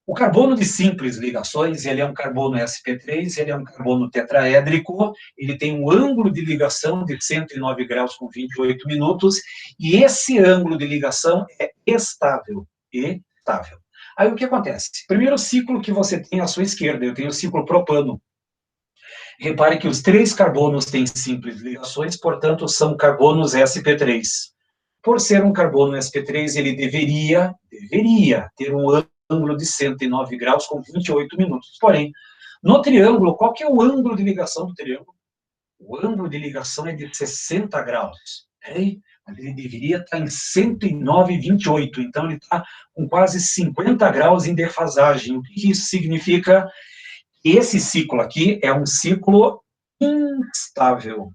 O carbono de simples ligações, ele é um carbono sp3, ele é um carbono tetraédrico, ele tem um ângulo de ligação de 109 graus com 28 minutos, e esse ângulo de ligação é estável. Estável. Aí o que acontece? Primeiro ciclo que você tem à sua esquerda, eu tenho o ciclo propano. Repare que os três carbonos têm simples ligações, portanto, são carbonos sp3. Por ser um carbono sp3, ele deveria ter um ângulo de 109 graus com 28 minutos. Porém, no triângulo, qual que é o ângulo de ligação do triângulo? O ângulo de ligação é de 60 graus. Ele deveria estar em 109,28. Então, ele está com quase 50 graus em defasagem. O que isso significa? Esse ciclo aqui é um ciclo instável.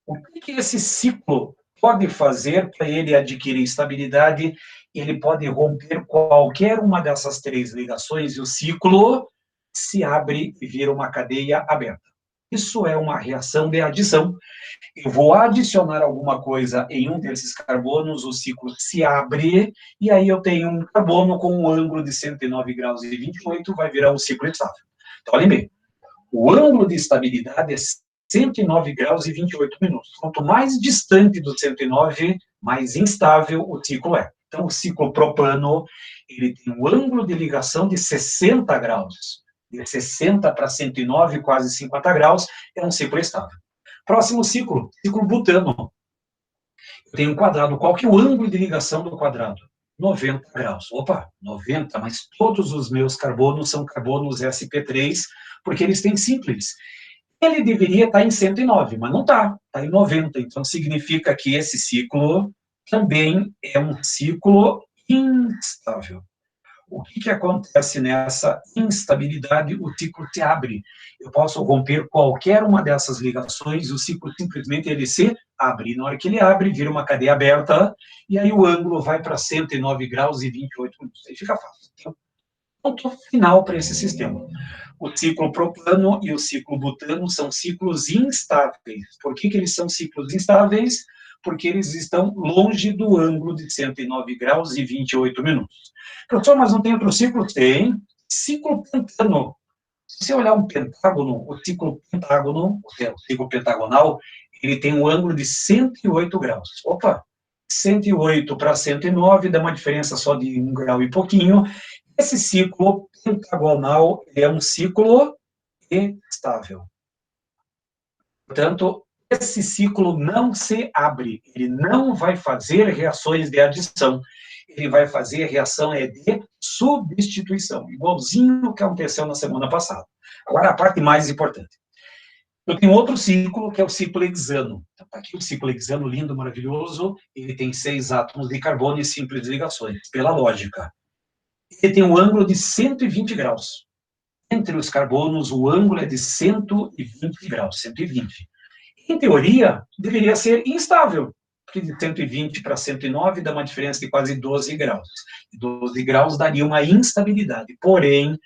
O que esse ciclo pode fazer para ele adquirir estabilidade? Ele pode romper qualquer uma dessas três ligações e o ciclo se abre e vira uma cadeia aberta. Isso é uma reação de adição. Eu vou adicionar alguma coisa em um desses carbonos, o ciclo se abre, e aí eu tenho um carbono com um ângulo de 109 graus e 28, vai virar um ciclo estável. Então, olhem bem, o ângulo de estabilidade é 109 graus e 28 minutos. Quanto mais distante do 109, mais instável o ciclo é. Então, o ciclo propano, ele tem um ângulo de ligação de 60 graus. De 60 para 109, quase 50 graus, é um ciclo estável. Próximo ciclo, ciclo butano. Eu tenho um quadrado. Qual que é o ângulo de ligação do quadrado? 90 graus. Opa, 90, mas todos os meus carbonos são carbonos sp3, porque eles têm simples. Ele deveria estar em 109, mas não está, está em 90. Então, significa que esse ciclo também é um ciclo instável. O que acontece nessa instabilidade? O ciclo se abre. Eu posso romper qualquer uma dessas ligações e o ciclo simplesmente ele se abre. E na hora que ele abre, vira uma cadeia aberta e aí o ângulo vai para 109 graus e 28 minutos. Aí fica fácil. Então, ponto final para esse sistema. O ciclo propano e o ciclo butano são ciclos instáveis. Por que eles são ciclos instáveis? Porque eles estão longe do ângulo de 109 graus e 28 minutos. Professor, mas não tem outro ciclo? Tem. Ciclo pentano. Se você olhar um pentágono, o ciclo pentágono, o ciclo pentagonal, ele tem um ângulo de 108 graus. Opa! 108 para 109 dá uma diferença só de 1 grau e pouquinho. Esse ciclo pentagonal é um ciclo estável. Portanto, esse ciclo não se abre, ele não vai fazer reações de adição, ele vai fazer reação de substituição, igualzinho o que aconteceu na semana passada. Agora, a parte mais importante. Eu tenho outro ciclo, que é o ciclo hexano. Então, aqui o ciclo hexano, lindo, maravilhoso, ele tem 6 átomos de carbono e simples ligações, pela lógica. Ele tem um ângulo de 120 graus. Entre os carbonos, o ângulo é de 120 graus, 120. Em teoria, deveria ser instável, porque de 120 para 109 dá uma diferença de quase 12 graus. 12 graus daria uma instabilidade. Porém,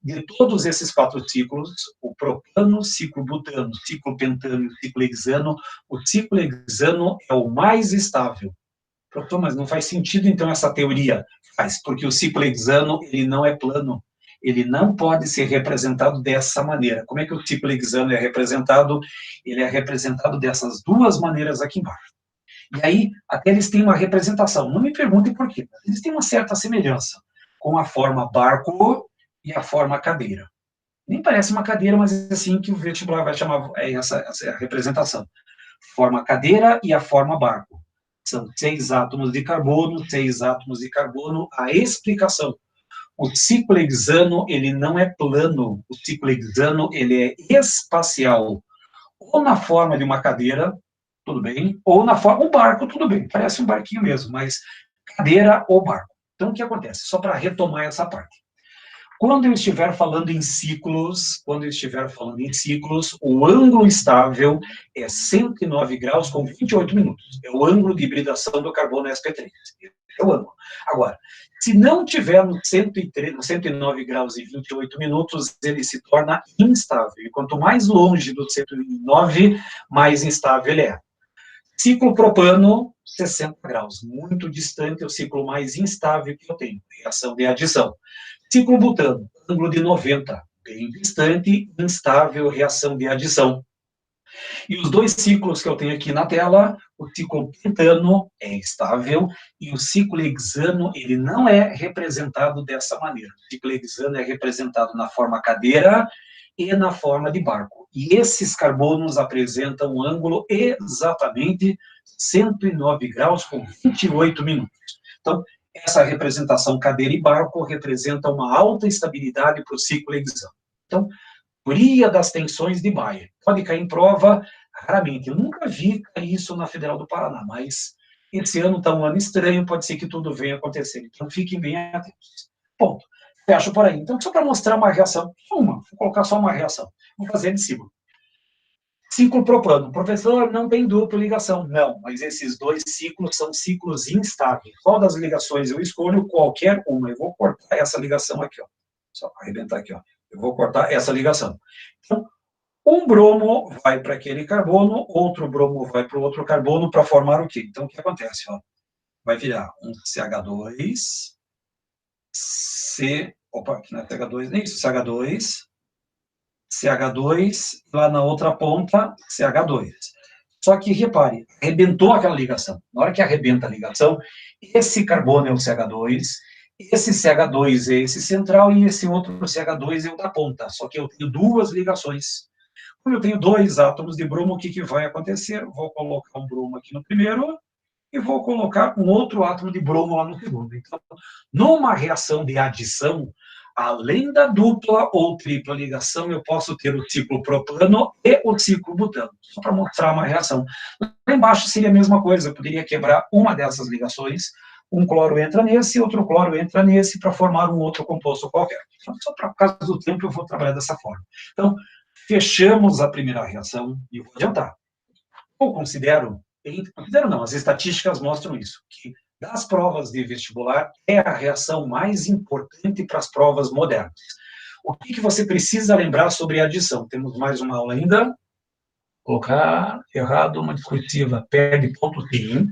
de todos esses 4 ciclos, o propano, ciclo butano, ciclo pentano e o ciclo hexano, o ciclo hexano é o mais estável. Professor, mas não faz sentido, então, essa teoria? Faz, porque o ciclo hexano, ele não é plano. Ele não pode ser representado dessa maneira. Como é que o ciclo hexano é representado? Ele é representado dessas duas maneiras aqui embaixo. E aí, até eles têm uma representação. Não me perguntem por quê, mas eles têm uma certa semelhança com a forma barco e a forma cadeira. Nem parece uma cadeira, mas é assim que o vestibular vai chamar essa representação. Forma cadeira e a forma barco. São 6 átomos de carbono, 6 átomos de carbono. A explicação. O ciclo hexano, ele não é plano. O ciclo hexano, ele é espacial. Ou na forma de uma cadeira, tudo bem, ou na forma, um barco, tudo bem, parece um barquinho mesmo, mas cadeira ou barco. Então, o que acontece? Só para retomar essa parte. Quando eu estiver falando em ciclos, o ângulo estável é 109 graus com 28 minutos. É o ângulo de hibridação do carbono sp3. É o ângulo. Agora, se não tiver no 109 graus e 28 minutos, ele se torna instável. E quanto mais longe do 109, mais instável ele é. Ciclo propano, 60 graus. Muito distante, é o ciclo mais instável que eu tenho. Reação de adição. Ciclo butano, ângulo de 90, bem distante, instável, reação de adição. E os dois ciclos que eu tenho aqui na tela, o ciclo pentano é estável e o ciclo hexano, ele não é representado dessa maneira. O ciclo hexano é representado na forma cadeira e na forma de barco. E esses carbonos apresentam um ângulo exatamente 109 graus com 28 minutos. Então, essa representação cadeira e barco representa uma alta estabilidade para o ciclo hexano. Então, teoria das tensões de Bayer. Pode cair em prova, raramente. Eu nunca vi isso na Federal do Paraná, mas esse ano está um ano estranho, pode ser que tudo venha acontecer. Então, fiquem bem atentos. Ponto. Fecho por aí. Então, só para mostrar uma reação, vou colocar só uma reação. Vou fazer de cima. Ciclo propano. Professor, não tem dupla ligação. Não, mas esses dois ciclos são ciclos instáveis. Qual das ligações eu escolho? Qualquer uma. Eu vou cortar essa ligação aqui, ó. Só para arrebentar aqui, ó. Eu vou cortar essa ligação. Então, um bromo vai para aquele carbono, outro bromo vai para o outro carbono para formar o quê? Então, o que acontece? Ó? Vai virar um CH2, opa, aqui não é CH2, nem isso, CH2, lá na outra ponta, CH2. Só que, repare, arrebentou aquela ligação. Na hora que arrebenta a ligação, esse carbono é o CH2, esse CH2 é esse central e esse outro CH2 é o da ponta. Só que eu tenho duas ligações. Como eu tenho dois átomos de bromo, o que vai acontecer? Vou colocar um bromo aqui no primeiro e vou colocar um outro átomo de bromo lá no segundo. Então, numa reação de adição, além da dupla ou tripla ligação, eu posso ter o ciclo propano e o ciclo butano, só para mostrar uma reação. Lá embaixo seria a mesma coisa, eu poderia quebrar uma dessas ligações, um cloro entra nesse, outro cloro entra nesse, para formar um outro composto qualquer. Então, só para causa do tempo, eu vou trabalhar dessa forma. Então, fechamos a primeira reação e vou adiantar. Eu considero não, as estatísticas mostram isso, que das provas de vestibular é a reação mais importante para as provas modernas. O que você precisa lembrar sobre a adição? Temos mais uma aula ainda. Colocar errado uma discursiva, perde ponto sim.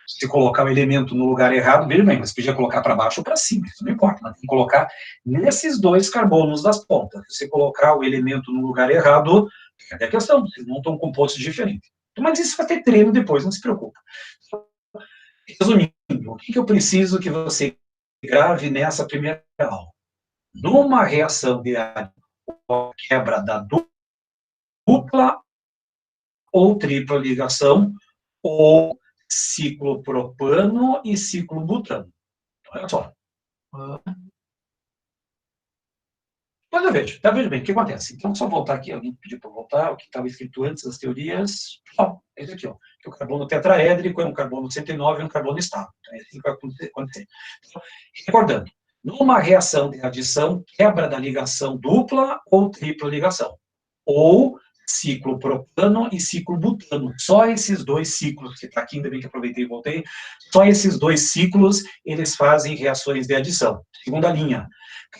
Se colocar o elemento no lugar errado, veja bem, mas podia colocar para baixo ou para cima, isso não importa, mas tem que colocar nesses dois carbonos das pontas. Se colocar o elemento no lugar errado, é a questão, vocês montam um composto diferente. Mas isso vai ter treino depois, não se preocupe. Resumindo, o que eu preciso que você grave nessa primeira aula? Numa reação de quebra da dupla ou tripla ligação, ou ciclo propano e ciclo butano. Olha só. Olha, veja bem, o que acontece? Então, só voltar aqui, alguém pediu para voltar, o que estava escrito antes das teorias, ó, é isso aqui, ó, que o carbono tetraédrico é um carbono 109 e um carbono estável. Então, é assim que vai acontecer. Então, recordando, numa reação de adição, quebra da ligação dupla ou tripla ligação, ou ciclo propano e ciclo butano. Só esses dois ciclos, que está aqui, ainda bem que aproveitei e voltei, só esses dois ciclos, eles fazem reações de adição. Segunda linha,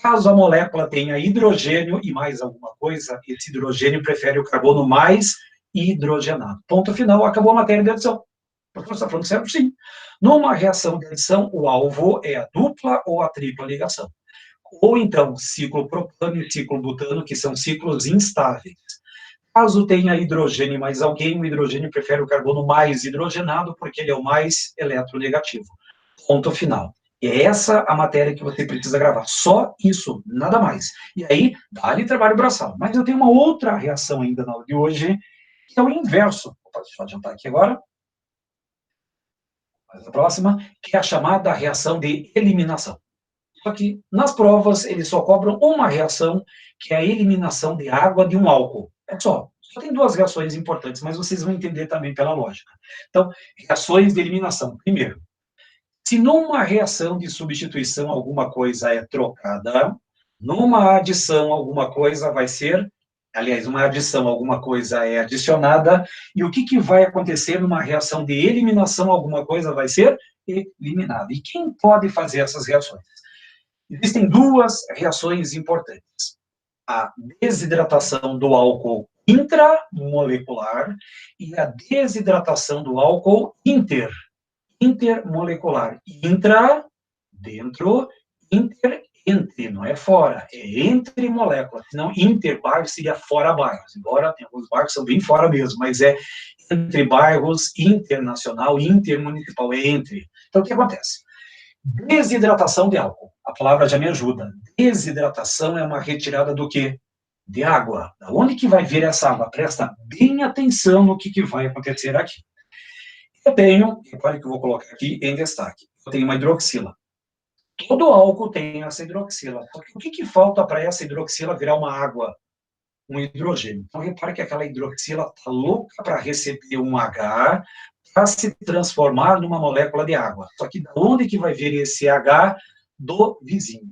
caso a molécula tenha hidrogênio e mais alguma coisa, esse hidrogênio prefere o carbono mais hidrogenado. Ponto final, acabou a matéria de adição. O professor está falando certo? Sim. Numa reação de adição, o alvo é a dupla ou a tripla ligação. Ou então, ciclo propano e ciclo butano, que são ciclos instáveis. Caso tenha hidrogênio mais alguém, o hidrogênio prefere o carbono mais hidrogenado, porque ele é o mais eletronegativo. Ponto final. E é essa a matéria que você precisa gravar. Só isso, nada mais. E aí, dá-lhe trabalho braçal. Mas eu tenho uma outra reação ainda na aula de hoje, que é o inverso. Opa, deixa eu adiantar aqui agora. Mas a próxima, que é a chamada reação de eliminação. Só que nas provas eles só cobram uma reação, que é a eliminação de água de um álcool. É só. Só tem duas reações importantes, mas vocês vão entender também pela lógica. Então, reações de eliminação. Primeiro, se numa reação de substituição alguma coisa é trocada, numa adição alguma coisa vai ser, aliás, uma adição alguma coisa é adicionada, e o que vai acontecer numa reação de eliminação alguma coisa vai ser eliminada. E quem pode fazer essas reações? Existem duas reações importantes. A desidratação do álcool intramolecular e a desidratação do álcool intermolecular. Intra, dentro, entre, não é fora, é entre moléculas. Senão, interbairro seria fora bairros, embora tem alguns bairros que são bem fora mesmo, mas é entre bairros, internacional, intermunicipal, é entre. Então, o que acontece? Desidratação de álcool. A palavra já me ajuda. Desidratação é uma retirada do quê? De água. Da onde que vai vir essa água? Presta bem atenção no que vai acontecer aqui. Eu tenho, repare que eu vou colocar aqui em destaque, eu tenho uma hidroxila. Todo álcool tem essa hidroxila. O que falta para essa hidroxila virar uma água? Um hidrogênio. Então, repare que aquela hidroxila está louca para receber um H, para se transformar numa molécula de água. Só que de onde que vai vir esse H? Do vizinho.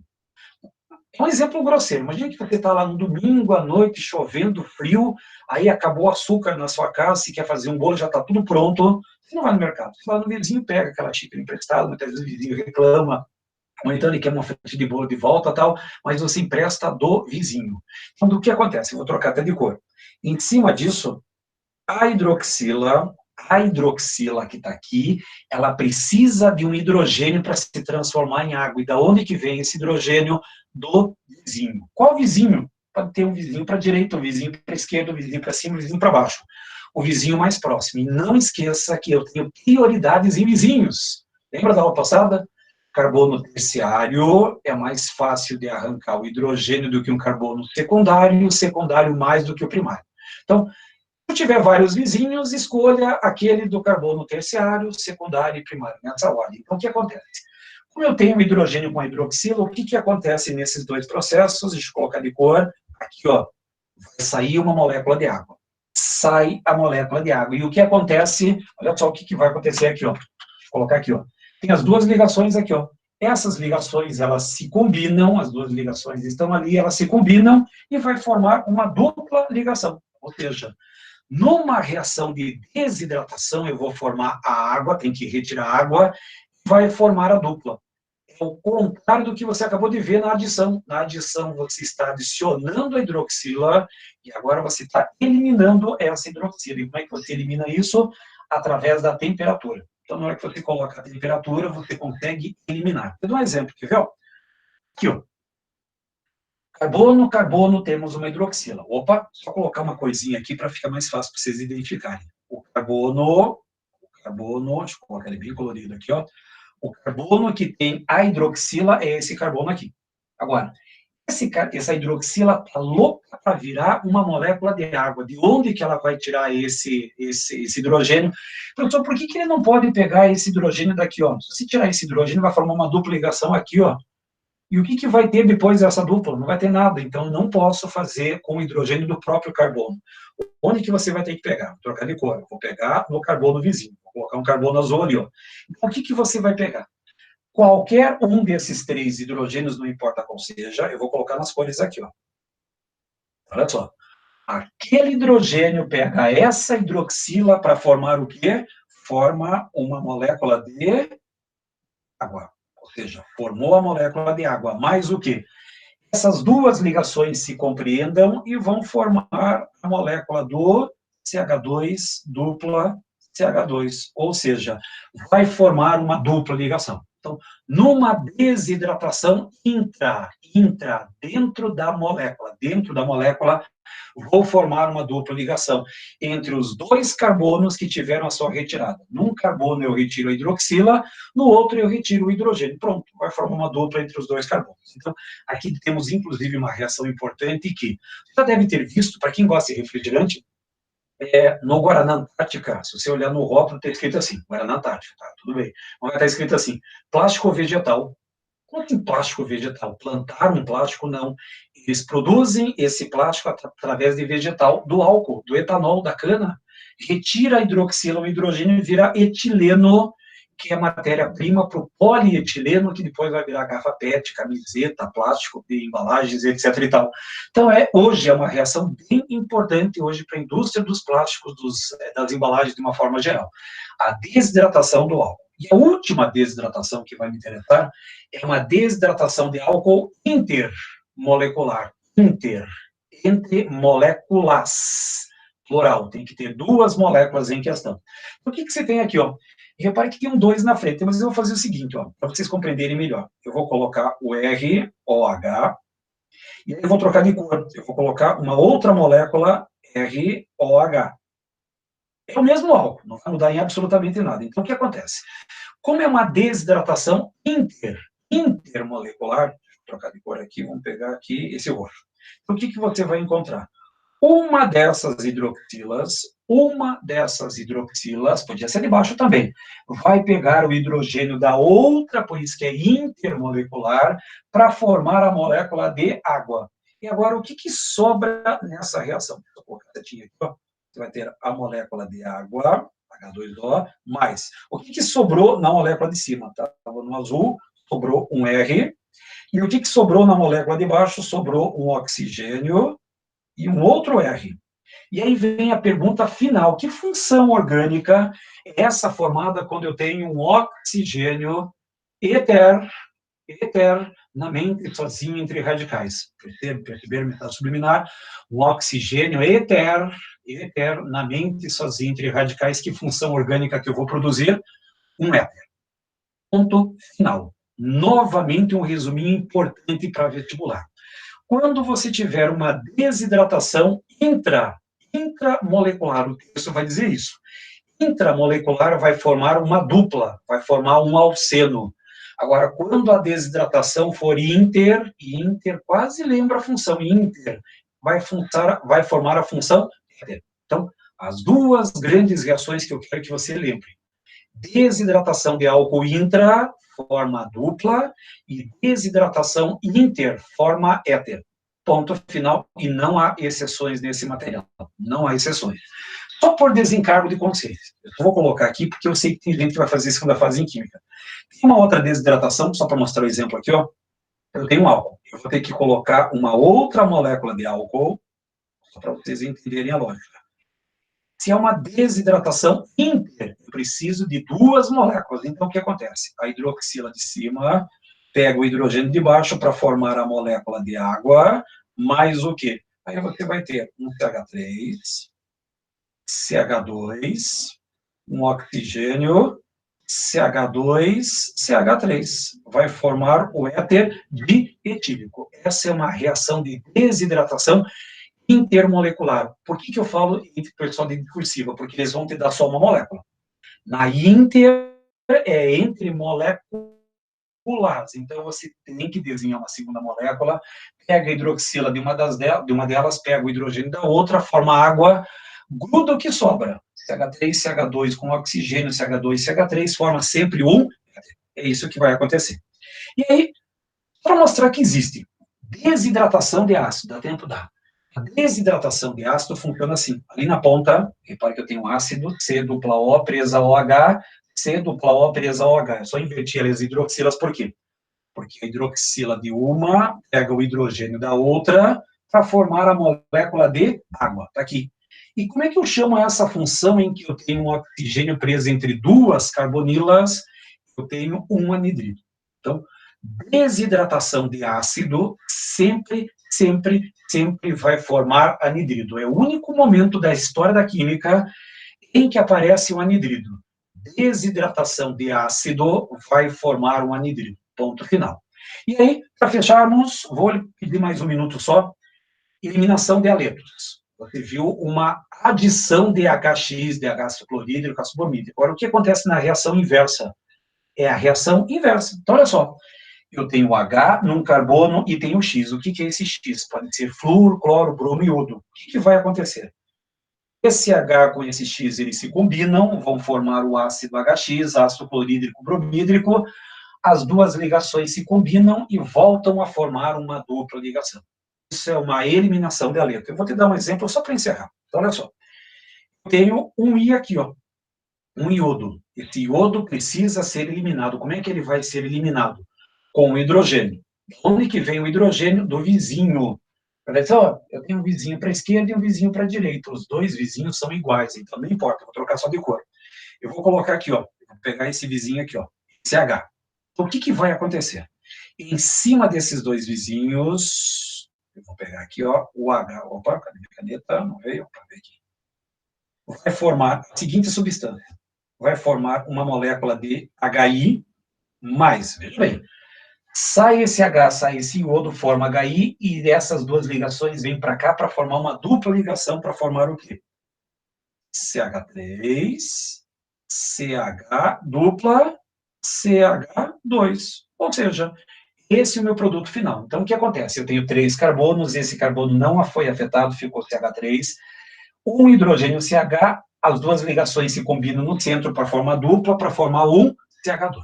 Um exemplo grosseiro. Imagina que você está lá no domingo à noite, chovendo, frio, aí acabou o açúcar na sua casa, se quer fazer um bolo, já está tudo pronto. Você não vai no mercado. Você vai no vizinho, pega aquela xícara emprestada, muitas vezes o vizinho reclama, ou então ele quer uma fatia de bolo de volta, tal, mas você empresta do vizinho. Então, do que acontece? Eu vou trocar até de cor. Em cima disso, a hidroxila que está aqui, ela precisa de um hidrogênio para se transformar em água. E da onde que vem esse hidrogênio? Do vizinho. Qual vizinho? Pode ter um vizinho para a direita, um vizinho para a esquerda, um vizinho para cima, um vizinho para baixo. O vizinho mais próximo. E não esqueça que eu tenho prioridades em vizinhos. Lembra da aula passada? Carbono terciário é mais fácil de arrancar o hidrogênio do que um carbono secundário, e o secundário mais do que o primário. Então, se tiver vários vizinhos, escolha aquele do carbono terciário, secundário e primário, nessa ordem. Então, o que acontece? Como eu tenho hidrogênio com hidroxila, o que acontece nesses dois processos? Deixa eu colocar de cor. Aqui, ó, vai sair uma molécula de água. Sai a molécula de água. E o que acontece? Olha só o que vai acontecer aqui, ó. Vou colocar aqui, ó. Tem as duas ligações aqui, ó. Essas ligações, elas se combinam, as duas ligações estão ali, elas se combinam e vai formar uma dupla ligação. Ou seja, numa reação de desidratação, eu vou formar a água, tem que retirar a água, vai formar a dupla. É o contrário do que você acabou de ver na adição. Na adição, você está adicionando a hidroxila e agora você está eliminando essa hidroxila. E como é que você elimina isso? Através da temperatura. Então, na hora que você coloca a temperatura, você consegue eliminar. Vou dar um exemplo, quer ver? Aqui, ó. Carbono, carbono, temos uma hidroxila. Opa, só colocar uma coisinha aqui para ficar mais fácil para vocês identificarem. O carbono, deixa eu colocar ele bem colorido aqui, ó. O carbono que tem a hidroxila é esse carbono aqui. Agora, essa hidroxila está louca para virar uma molécula de água. De onde que ela vai tirar esse hidrogênio? Professor, por que ele não pode pegar esse hidrogênio daqui, ó? Se tirar esse hidrogênio, vai formar uma dupla ligação aqui, ó. E o que vai ter depois dessa dupla? Não vai ter nada, então não posso fazer com o hidrogênio do próprio carbono. Onde que você vai ter que pegar? Vou trocar de cor. Vou pegar no carbono vizinho. Vou colocar um carbono azul ali. Ó. Então, o que você vai pegar? Qualquer um desses 3 hidrogênios, não importa qual seja, eu vou colocar nas cores aqui. Ó. Olha só. Aquele hidrogênio pega essa hidroxila para formar o quê? Forma uma molécula de água. Ou seja, formou a molécula de água. Mais o quê? Essas duas ligações se compreendam e vão formar a molécula do CH2 dupla CH2, ou seja, vai formar uma dupla ligação. Então, numa desidratação dentro da molécula, vou formar uma dupla ligação entre os 2 carbonos que tiveram a sua retirada. Num carbono eu retiro a hidroxila, no outro eu retiro o hidrogênio. Pronto, vai formar uma dupla entre os 2 carbonos. Então, aqui temos, inclusive, uma reação importante que você já deve ter visto, para quem gosta de refrigerante, no Guaraná Antártica, se você olhar no rótulo, está escrito assim, Guaraná Antártica, tá, tudo bem. Mas está escrito assim, plástico vegetal. Como tem plástico vegetal? Plantaram um plástico? Não. Eles produzem esse plástico através de vegetal, do álcool, do etanol, da cana. Retira a hidroxila, o hidrogênio e vira etileno, que é matéria-prima para o polietileno, que depois vai virar garrafa PET, camiseta, plástico, de embalagens, etc. e tal. Então, hoje é uma reação bem importante hoje para a indústria dos plásticos, das embalagens de uma forma geral. A desidratação do álcool. E a última desidratação que vai me interessar é uma desidratação de álcool intermolecular. Entre moléculas. Plural, tem que ter 2 moléculas em questão. Então, o que você tem aqui, ó? E repare que tem um 2 na frente, mas eu vou fazer o seguinte, ó, para vocês compreenderem melhor. Eu vou colocar o ROH, e aí eu vou trocar de cor. Eu vou colocar uma outra molécula ROH. É o mesmo álcool, não vai mudar em absolutamente nada. Então, o que acontece? Como é uma desidratação intermolecular, deixa eu trocar de cor aqui, vamos pegar aqui esse roxo. Então, o que você vai encontrar? Uma dessas hidroxilas, podia ser de baixo também, vai pegar o hidrogênio da outra, por isso que é intermolecular, para formar a molécula de água. E agora, o que sobra nessa reação? Vou colocar a setinha aqui, ó. Você vai ter a molécula de água, H2O, mais. O que sobrou na molécula de cima? Tá? Estava no azul, sobrou um R. E o que sobrou na molécula de baixo? Sobrou um oxigênio e um outro R. E aí vem a pergunta final: que função orgânica é essa formada quando eu tenho um oxigênio eternamente sozinho entre radicais? Perceberam metade subliminar? Um oxigênio eternamente sozinho entre radicais. Que função orgânica que eu vou produzir? Um éter. Ponto final. Novamente, um resuminho importante para vestibular. Quando você tiver uma desidratação intramolecular, o texto vai dizer isso. Intramolecular vai formar uma dupla, vai formar um alceno. Agora, quando a desidratação for inter quase lembra a função inter, vai formar a função inter. Então, as 2 grandes reações que eu quero que você lembre. Desidratação de álcool intra forma dupla e desidratação inter forma éter. Ponto final, e não há exceções nesse material. Não há exceções. Só por desencargo de consciência. Eu vou colocar aqui, porque eu sei que tem gente que vai fazer segunda fase em química. Tem uma outra desidratação, só para mostrar o exemplo aqui, ó. Eu tenho álcool. Eu vou ter que colocar uma outra molécula de álcool, só para vocês entenderem a lógica. Se é uma desidratação inter, eu preciso de 2 moléculas. Então, o que acontece? A hidroxila de cima pega o hidrogênio de baixo para formar a molécula de água, mais o quê? Aí você vai ter um CH3, CH2, um oxigênio, CH2, CH3. Vai formar o éter dietílico. Essa é uma reação de desidratação intermolecular. Por que eu falo entre pessoal de cursiva? Porque eles vão te dar só uma molécula. Na inter, é entre moléculas. Então, você tem que desenhar uma segunda molécula, pega a hidroxila de uma delas, pega o hidrogênio da outra, forma água, gruda o que sobra. CH3, CH2 com oxigênio, CH2, CH3, forma sempre um. É isso que vai acontecer. E aí, Para mostrar que existe desidratação de ácido, dá tempo? Dá. A desidratação de ácido funciona assim. Ali na ponta, repare que eu tenho ácido, C dupla O presa OH, C dupla O presa OH. É só invertir as hidroxilas, por quê? Porque a hidroxila de uma pega o hidrogênio da outra para formar a molécula de água. Está aqui. E como é que eu chamo essa função em que eu tenho um oxigênio preso entre duas carbonilas? Eu tenho um anidrido. Então, desidratação de ácido sempre vai formar anidrido. É o único momento da história da química em que aparece um anidrido. Desidratação de ácido vai formar um anidrido. Ponto final. E aí, para fecharmos, vou pedir mais um minuto só. Eliminação de haletos. Você viu uma adição de HX, de ácido clorídrico, ácido bromídrico. Agora, o que acontece na reação inversa? É a reação inversa. Então, olha só. Eu tenho H num carbono e tenho X. O que é esse X? Pode ser flúor, cloro, bromo e iodo. O que vai acontecer? Esse H com esse X, eles se combinam, vão formar o ácido HX, ácido clorídrico bromídrico. As duas ligações se combinam e voltam a formar uma dupla ligação. Isso é uma eliminação de haleto. Eu vou te dar um exemplo só para encerrar. Então, olha só. Eu tenho um I aqui, ó. Um iodo. Esse iodo precisa ser eliminado. Como é que ele vai ser eliminado? Com o hidrogênio. Onde que vem o hidrogênio? Do vizinho. Olha só, eu tenho um vizinho para a esquerda e um vizinho para a direita. Os dois vizinhos são iguais, então não importa, eu vou trocar só de cor. Eu vou colocar aqui, ó, vou pegar esse vizinho aqui, ó, esse H. Então, o que vai acontecer? Em cima desses dois vizinhos, eu vou pegar aqui, ó, o H. Opa, cadê minha caneta? Não veio? Para ver aqui. Vai formar a seguinte substância. Vai formar uma molécula de HI mais, veja bem, sai esse H, sai esse iodo, forma HI, e essas duas ligações vêm para cá para formar uma dupla ligação para formar o quê? CH3, CH dupla, CH2. Ou seja, esse é o meu produto final. Então, o que acontece? Eu tenho 3 carbonos, esse carbono não foi afetado, ficou CH3, um hidrogênio CH, as duas ligações se combinam no centro para formar dupla, para formar um CH2.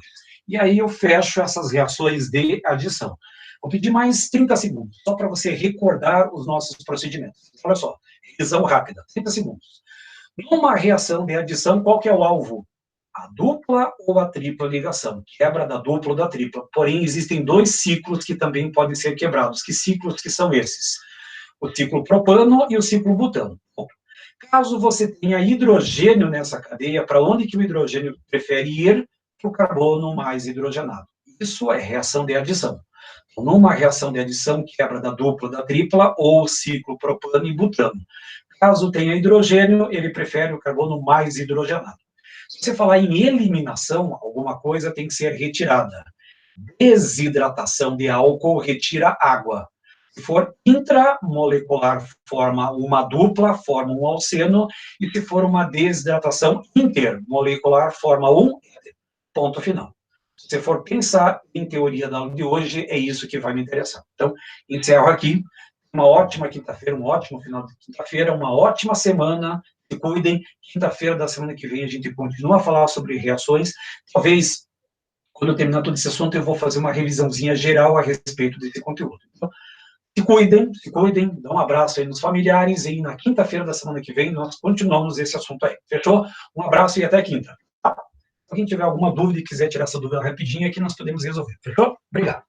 E aí eu fecho essas reações de adição. Vou pedir mais 30 segundos, só para você recordar os nossos procedimentos. Olha só, revisão rápida, 30 segundos. Numa reação de adição, qual que é o alvo? A dupla ou a tripla ligação, quebra da dupla ou da tripla. Porém, existem 2 ciclos que também podem ser quebrados. Que ciclos que são esses? O ciclo propano e o ciclo butano. Caso você tenha hidrogênio nessa cadeia, para onde que o hidrogênio prefere ir? Para o carbono mais hidrogenado. Isso é reação de adição. Então, numa reação de adição, quebra da dupla, da tripla, ou ciclo propano e butano. Caso tenha hidrogênio, ele prefere o carbono mais hidrogenado. Se você falar em eliminação, alguma coisa tem que ser retirada. Desidratação de álcool retira água. Se for intramolecular, forma uma dupla, forma um alceno, e se for uma desidratação intermolecular, forma um ponto final. Se você for pensar em teoria da aula de hoje, é isso que vai me interessar. Então, encerro aqui. Uma ótima quinta-feira, um ótimo final de quinta-feira, uma ótima semana. Se cuidem. Quinta-feira da semana que vem a gente continua a falar sobre reações. Talvez, quando eu terminar todo esse assunto, eu vou fazer uma revisãozinha geral a respeito desse conteúdo. Então, se cuidem, dá um abraço aí nos familiares e na quinta-feira da semana que vem nós continuamos esse assunto aí. Fechou? Um abraço e até quinta. Se alguém tiver alguma dúvida e quiser tirar essa dúvida rapidinho aqui, nós podemos resolver. Fechou? Obrigado.